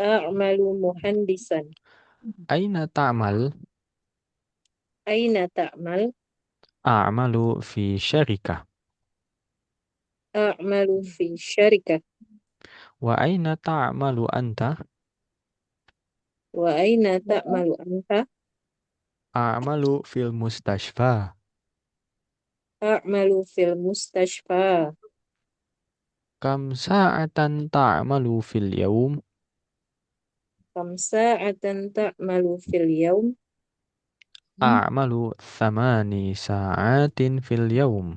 A'malu muhandisan. Aina ta'mal? Aina ta'mal? A'malu fi syarikah. A'malu fi syarikah. Wa aina ta'malu anta? Wa aina ta'malu anta? A'malu fil mustashfa. A'malu fil mustashfa. Kam sa'atan ta'malu fil yaum? Kam sa'atan ta'malu fil yaum? A'malu thamani sa'atin fil yaum.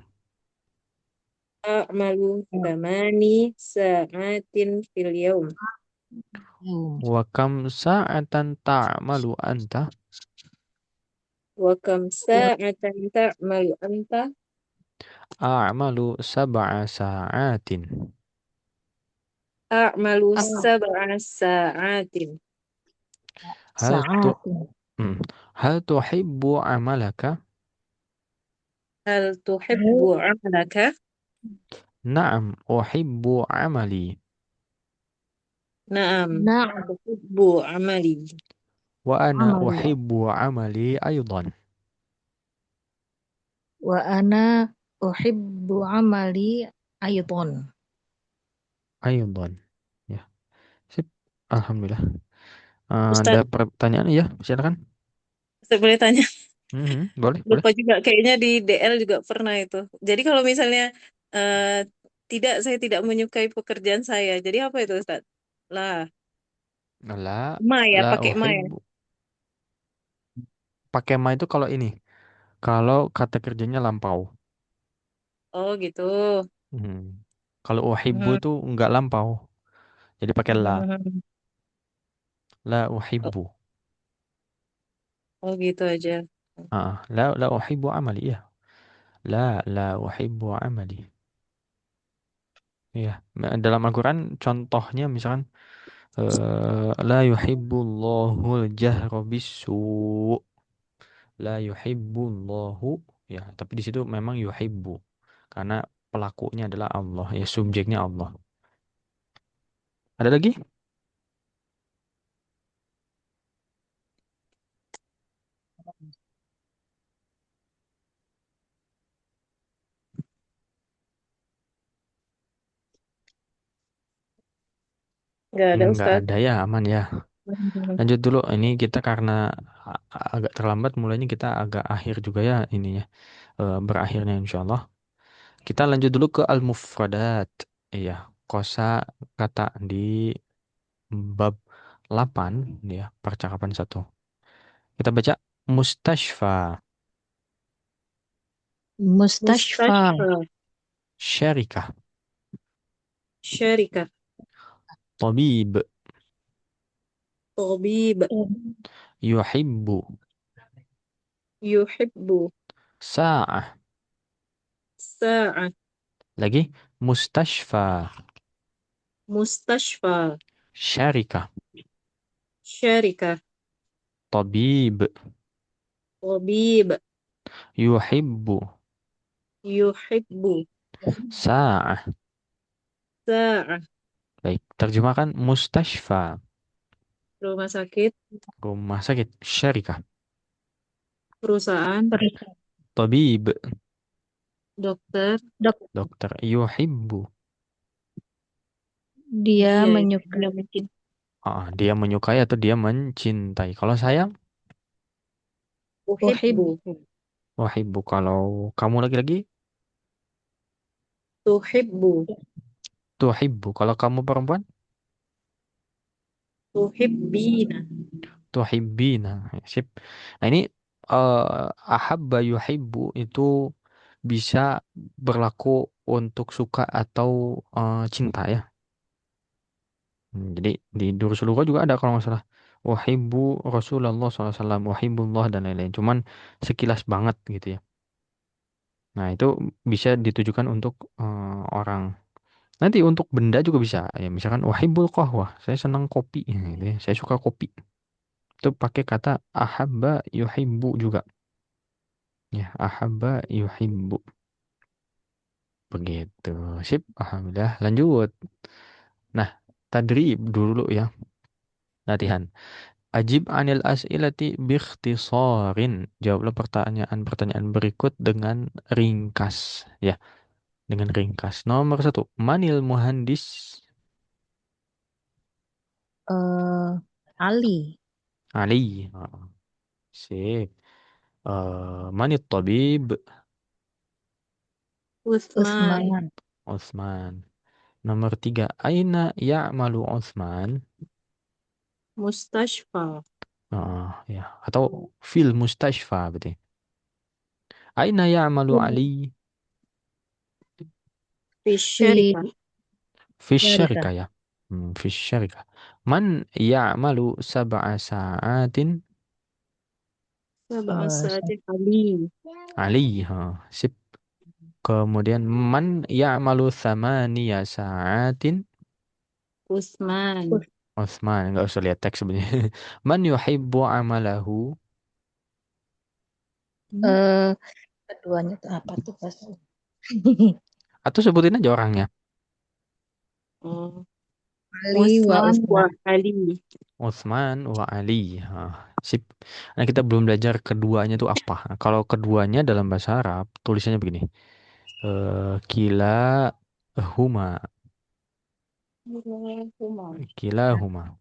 A'malu thamani sa'atin fil yaum. Wa kam sa'atan ta'malu anta? Wa kam sa'atan ta'malu anta? A'malu sab'a sa'atin. A'malu sab'a sa'atin. Hal tu Sa'atin. hmm. Hal tuhibbu amalaka? Hal tuhibbu amalaka? Na'am, uhibbu amali. Naam. Na'am. Tuhibbu amali. Wa ana Amali. uhibbu amali aydan. Wa ana uhibbu amali aydan. Aydan. Ya, sip. Alhamdulillah. Ada Ustaz, pertanyaan ya? Silakan. saya boleh tanya? Boleh, boleh. Lupa juga, kayaknya di DL juga pernah itu. Jadi kalau misalnya eh, saya tidak menyukai pekerjaan saya. Jadi apa itu Ustaz? Lah, La ma ya, la pakai ma ya. uhibbu. Pakai ma itu kalau ini. Kalau kata kerjanya lampau. Oh gitu. Hmm. Kalau uhibbu Hmm. itu enggak lampau. Jadi pakai la. Hmm. La Oh, uhibbu. oh gitu aja. La uhibbu amali. Ya. La uhibbu amali. Iya. Dalam Al-Quran contohnya misalkan la yuhibbullahul jahra bisu. La yuhibbullahu, ya, tapi di situ memang yuhibbu karena pelakunya adalah Allah, ya, subjeknya Allah. Ada lagi? Nggak ada Nggak Ustaz. ada ya, aman ya. Hmm. Lanjut dulu. Ini kita karena agak terlambat mulainya, kita agak akhir juga ya ininya, berakhirnya insya Allah. Kita lanjut dulu ke al-mufradat. Iya, kosa kata di bab 8 ya, percakapan satu. Kita baca mustashfa, Mustashfa. Mustashfa. syarikah, Syarikah. tabib, Tabib. yuhibbu, Yuhibbu. sa'ah. Sa'ah. Lagi mustashfa, Mustashfa. syarikah, Syarikah. tabib, Tabib. yuhibbu, Yuhibbu. sa'ah. Sa'ah. Baik, terjemahkan mustashfa, Rumah sakit. rumah sakit, syarikah, Perusahaan. tabib, Dokter. dokter, yuhibbu. Dia Dia ya. menyukai. Dia menyukai atau dia mencintai. Kalau sayang, Uhibbu. uhibbu. Kalau kamu lagi-lagi, Tuhibbu. Tuhibbu. Kalau kamu perempuan, Tuhibbina. tuhibbina. Sip. Nah, ini ahabba yuhibbu itu bisa berlaku untuk suka atau cinta ya. Jadi di Durus Lughah juga ada kalau nggak salah. Wahibbu Rasulullah SAW, wahibbullah dan lain-lain. Cuman sekilas banget gitu ya. Nah, itu bisa ditujukan untuk orang. Nanti untuk benda juga bisa. Ya, misalkan wahibbul qahwah. Saya senang kopi. Gitu ya. Saya suka kopi. Itu pakai kata ahabba yuhibbu juga. Ya, ahabba yuhibbu. Begitu. Sip, alhamdulillah. Lanjut. Nah, tadrib dulu ya. Latihan. Ajib anil as'ilati biikhtisarin. Jawablah pertanyaan-pertanyaan berikut dengan ringkas. Ya, dengan ringkas. Nomor satu. Manil muhandis? eh Ali. Ali. Sip. Manit tabib? Utsman. Usman. Utsman. Nomor tiga. Aina ya'malu Utsman? Mustashfa. Ya. Atau fil mustashfa berarti. Aina ya'malu Ali? Fi Fi syarikah. Fi Syarika. syarika ya. Fi syarika. Man ya'malu sab'a sa'atin? Sab'a Sa- sa'ati Ali. Ali. Sip. Kemudian man ya'malu thamaniya sa'atin? Utsman. Utsman. Nggak usah lihat teks sebenarnya. Man yuhibbu amalahu? eh keduanya tuh apa tuh pas? Atau sebutin aja orangnya. Oh, Ali wa Utsman wa Usman. Ali. Utsman wa Ali. Sip. Nah, kita belum belajar keduanya itu apa. Nah, kalau keduanya dalam bahasa Arab, tulisannya begini. Kila huma. Umar. Kila huma.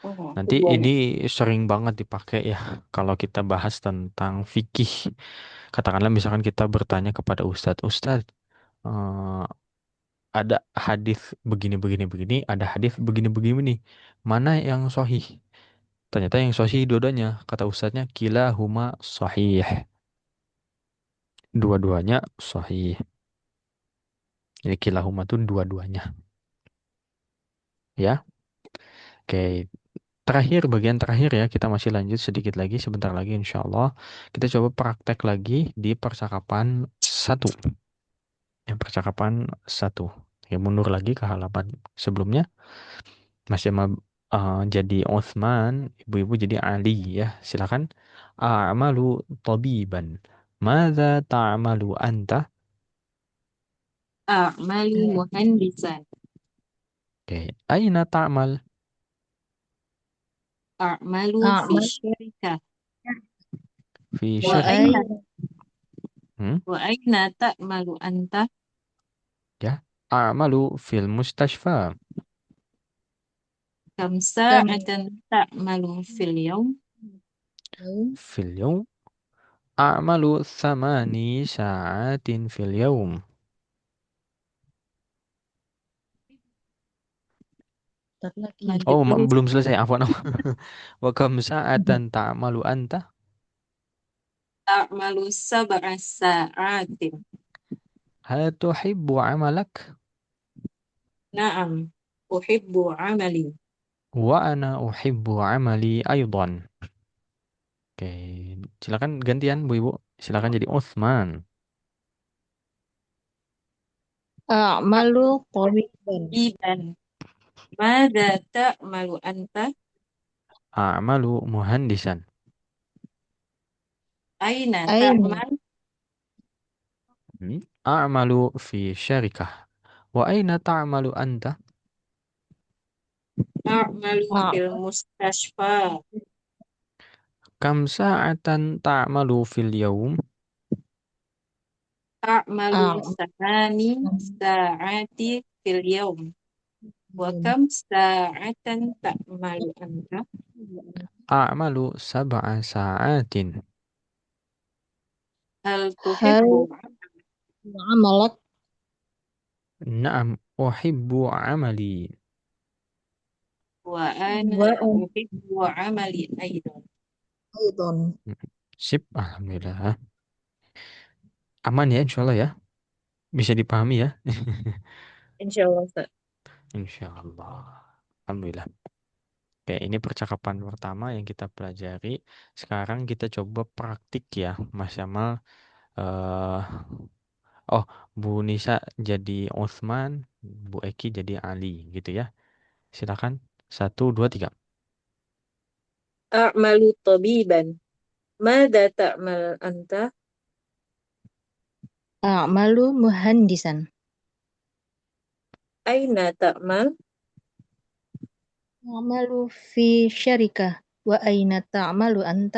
Oh, Nanti ini keduanya. sering banget dipakai ya kalau kita bahas tentang fikih. Katakanlah misalkan kita bertanya kepada Ustadz, Ustadz, eh, ada hadis begini begini begini, ada hadis begini begini nih. Mana yang sahih? Ternyata yang sahih dua-duanya. Kata Ustadznya, kila huma sahih. Dua-duanya sahih. Jadi kila huma tuh dua-duanya. Ya, oke. Terakhir, bagian terakhir ya, kita masih lanjut sedikit lagi, sebentar lagi insya Allah. Kita coba praktek lagi di percakapan satu. Yang percakapan satu. Ya, mundur lagi ke halaman sebelumnya. Masih sama jadi Uthman, ibu-ibu jadi Ali ya. Silakan. A'malu tabiban. Mada ta'malu anta? A'malu muhandisan. Oke. Aina ta'mal? A'malu fi Amal syarikah. Fi Wa syarikah. aina wa Hmm? wa aina ta'malu anta? Ya. A'malu fil mustashfa. Kam kam sa'atan ta'malu fil yawm? Fil yawm. A'malu thamani sa'atin fil yawm. Ntar lagi. Lanjut Oh, dulu. belum selesai. Afwan. Wa kam sa'atan ta'malu anta? Ta'malu sab'a sa'atin. Hal tuhibbu amalak? Naam. Uhibbu amali. Wa ana uhibbu amali aydan. Oke, silakan gantian Bu Ibu. Silakan jadi Uthman. A'malu tabiban. Iban. Mada ta'malu anta? A'malu muhandisan. Aina Aina ta'mal? A'malu fi syarikah. Wa aina ta'malu anta? A'malu fil a'mal mustashfa. Kam sa'atan ta'malu fil yawm? A'malu a'mal samani sa'ati fil yawm. Wa kam sa'atan ta'malu anta? A'malu sab'a sa'atin. Hal hal tuhibbu amalak Naam, uhibbu amali. وأنا أحب عملي أيضا. أيضا. Sip, alhamdulillah. Aman ya, insya Allah ya. Bisa dipahami ya. Insya Allah, Ustaz. Insya Allah. Alhamdulillah. Oke, ini percakapan pertama yang kita pelajari. Sekarang kita coba praktik ya, Mas Yamal. eh oh, Bu Nisa jadi Utsman, Bu Eki jadi Ali, gitu ya. Silakan. Satu, dua, tiga. أعمل طبيبا. ماذا تعمل أنت؟ أعمل مهندسا. أين تعمل؟ أعمل في شركة. وأين تعمل أنت؟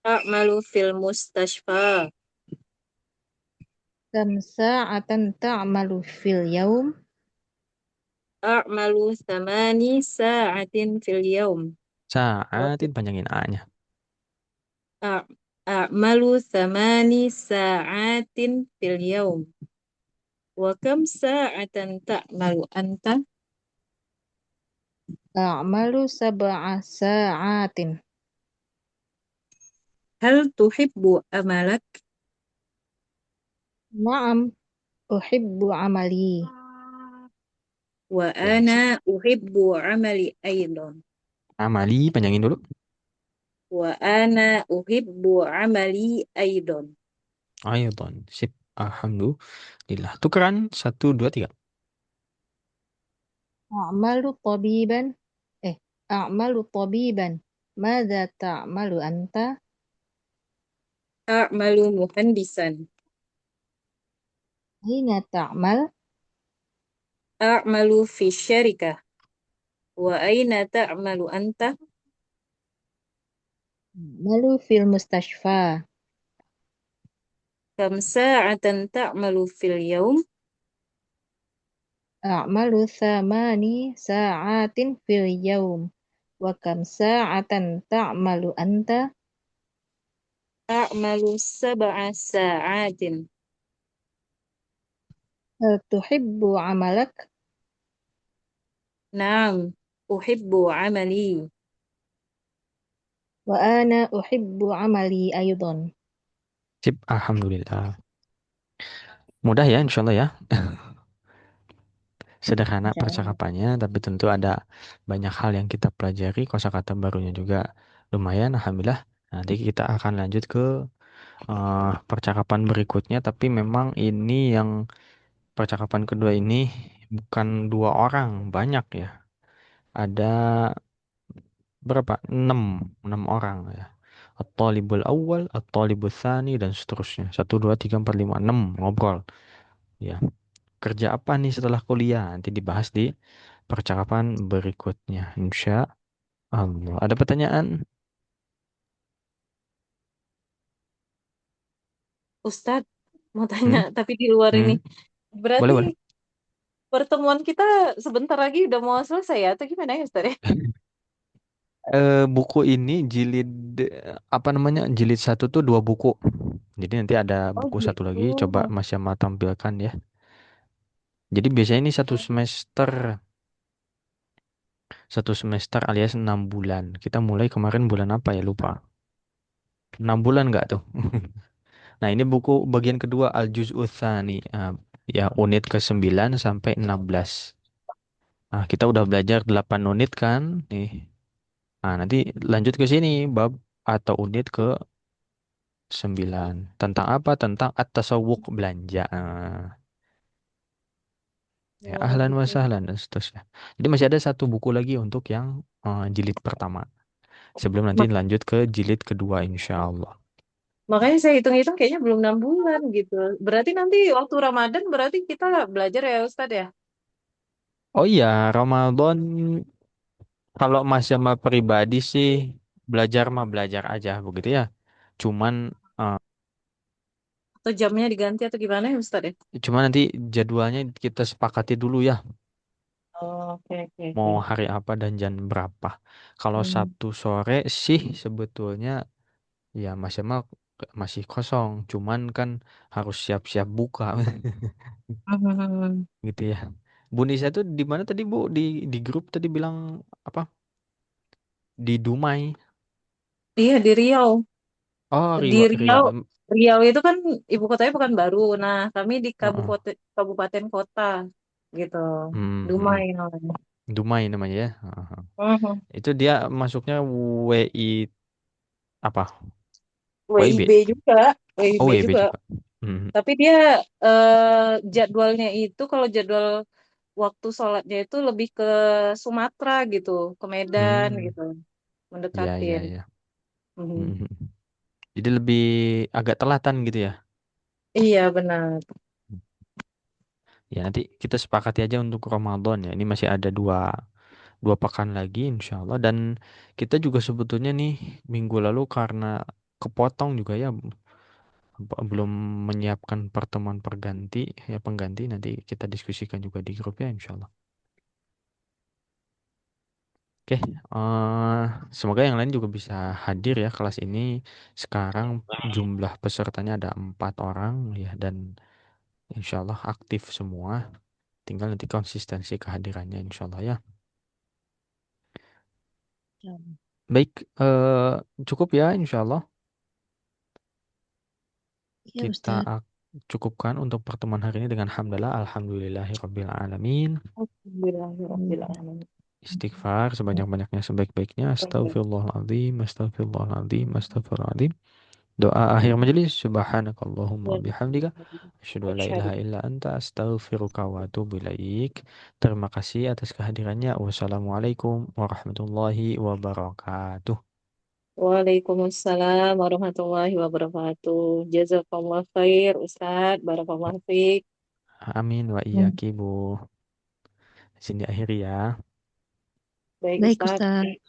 أعمل في المستشفى. كم ساعة تعمل في اليوم؟ أعمل 8 ساعات في اليوم. Saatin panjangin A-nya. أع- أعمل 8 ساعات في اليوم. وكم ساعة تعمل أنت؟ أعمل 7 ساعات. هل تحب عملك؟ نعم، أحب عملي. Ya, sip. وأنا أحب عملي أيضا. Amali panjangin dulu. وأنا أحب عملي أيضا. Aydan. Sip. Alhamdulillah. Tukeran. Satu, dua, tiga. أعمل طبيبا. أعمل طبيبا. ماذا تعمل أنت؟ أعمل مهندسا. أين تعمل؟ أعمل في الشركة. وأين تعمل أنت؟ أعمل في المستشفى. كم ساعة تعمل في اليوم؟ أعمل 8 ساعات في اليوم. وكم ساعة تعمل أنت؟ أعمل 7 ساعات. هل تحب عملك؟ نعم، أحب عملي. وأنا أحب عملي أيضا. Sip. Alhamdulillah. Mudah ya, insya Allah ya. Sederhana Insya Allah. percakapannya, tapi tentu ada banyak hal yang kita pelajari. Kosakata barunya juga lumayan, alhamdulillah. Nanti kita akan lanjut ke percakapan berikutnya, tapi memang ini yang percakapan kedua ini bukan dua orang, banyak ya. Ada berapa? Enam orang ya. At-talibul awal, at-talibul tsani, dan seterusnya. Satu, dua, tiga, empat, lima, enam ngobrol. Ya, kerja apa nih setelah kuliah? Nanti dibahas di percakapan berikutnya. Insya Allah. Ada pertanyaan? Ustadz, mau tanya, Hmm? tapi di luar ini. Hmm? Boleh, Berarti boleh. pertemuan kita sebentar lagi udah mau selesai ya? Atau gimana ya, Ustadz ya? Buku ini jilid apa namanya? Jilid satu tuh dua buku. Jadi nanti ada Oh buku satu gitu. lagi. Coba Mas Yama tampilkan ya. Jadi biasanya ini satu semester alias 6 bulan. Kita mulai kemarin bulan apa ya lupa. 6 bulan nggak tuh? Nah ini buku bagian kedua Al-Juz'u Tsani. Ya unit ke 9 sampai 16. Nah kita udah belajar 8 unit kan? Nih. Nah nanti lanjut ke sini bab atau unit ke 9. Tentang apa? Tentang at-tasawwuk belanja. Ya, Oh ahlan wa gitu. sahlan dan seterusnya. Jadi masih ada satu buku lagi untuk yang jilid pertama. Sebelum nanti Mak- lanjut ke jilid kedua insya Allah. Makanya saya hitung-hitung kayaknya belum 6 bulan gitu. Berarti nanti waktu Ramadan berarti kita belajar ya Ustadz ya? Oh iya, Ramadan kalau Mas sama pribadi sih belajar mah belajar aja begitu ya. Cuman eh, Atau jamnya diganti atau gimana ya Ustadz ya? cuman nanti jadwalnya kita sepakati dulu ya. Oh, oke oke Mau oke. hari apa dan jam berapa. Kalau Hmm. Sabtu sore sih sebetulnya ya Mas Yamal masih kosong. Cuman kan harus siap-siap buka. gitu ya. Bu Nisa tuh di mana tadi Bu? Di grup tadi bilang apa? Di Dumai. Iya di Riau. Oh, Di Riau, Riau. Riau itu kan ibu kotanya Pekanbaru. Nah, kami di Heeh. kabupaten kota gitu. Hmm, Dumai namanya. Dumai namanya ya. Heeh. Mhm. Itu dia masuknya WI apa? WIB. WIB juga, Oh, WIB WIB juga. juga. Hmm. Tapi dia jadwalnya itu kalau jadwal waktu sholatnya itu lebih ke Sumatera gitu, ke Medan Hmm. gitu, Ya, ya, mendekatin. ya. Mhm. Hmm. Jadi lebih agak telatan gitu ya. Iya benar. Ya, nanti kita sepakati aja untuk Ramadan ya. Ini masih ada dua pekan lagi insya Allah. Dan kita juga sebetulnya nih minggu lalu karena kepotong juga ya belum menyiapkan pertemuan pengganti nanti kita diskusikan juga di grup ya insya Allah. Oke, semoga yang lain juga bisa hadir ya kelas ini. Sekarang jumlah pesertanya ada 4 orang ya dan insya Allah aktif semua. Tinggal nanti konsistensi kehadirannya insya Allah ya. Baik, cukup ya insya Allah. Iya Kita Ustadz. cukupkan untuk pertemuan hari ini dengan hamdalah. Alhamdulillahirabbil alamin. Alhamdulillahirobbilalamin. Istighfar sebanyak-banyaknya sebaik-baiknya. Astagfirullahaladzim, astagfirullahaladzim, astagfirullahaladzim. Doa akhir majelis. Subhanakallahumma bihamdika. Asyhadu an la ilaha illa anta astaghfiruka wa atubu ilaik. Terima kasih atas kehadirannya. Wassalamualaikum warahmatullahi wabarakatuh. Waalaikumsalam warahmatullahi wabarakatuh. Jazakallah khair, Ustadz. Barakallahu fiik. Amin wa Hmm. iyyaki Bu. Sini akhiri ya. Baik, Baik Ustadz. Ustadz.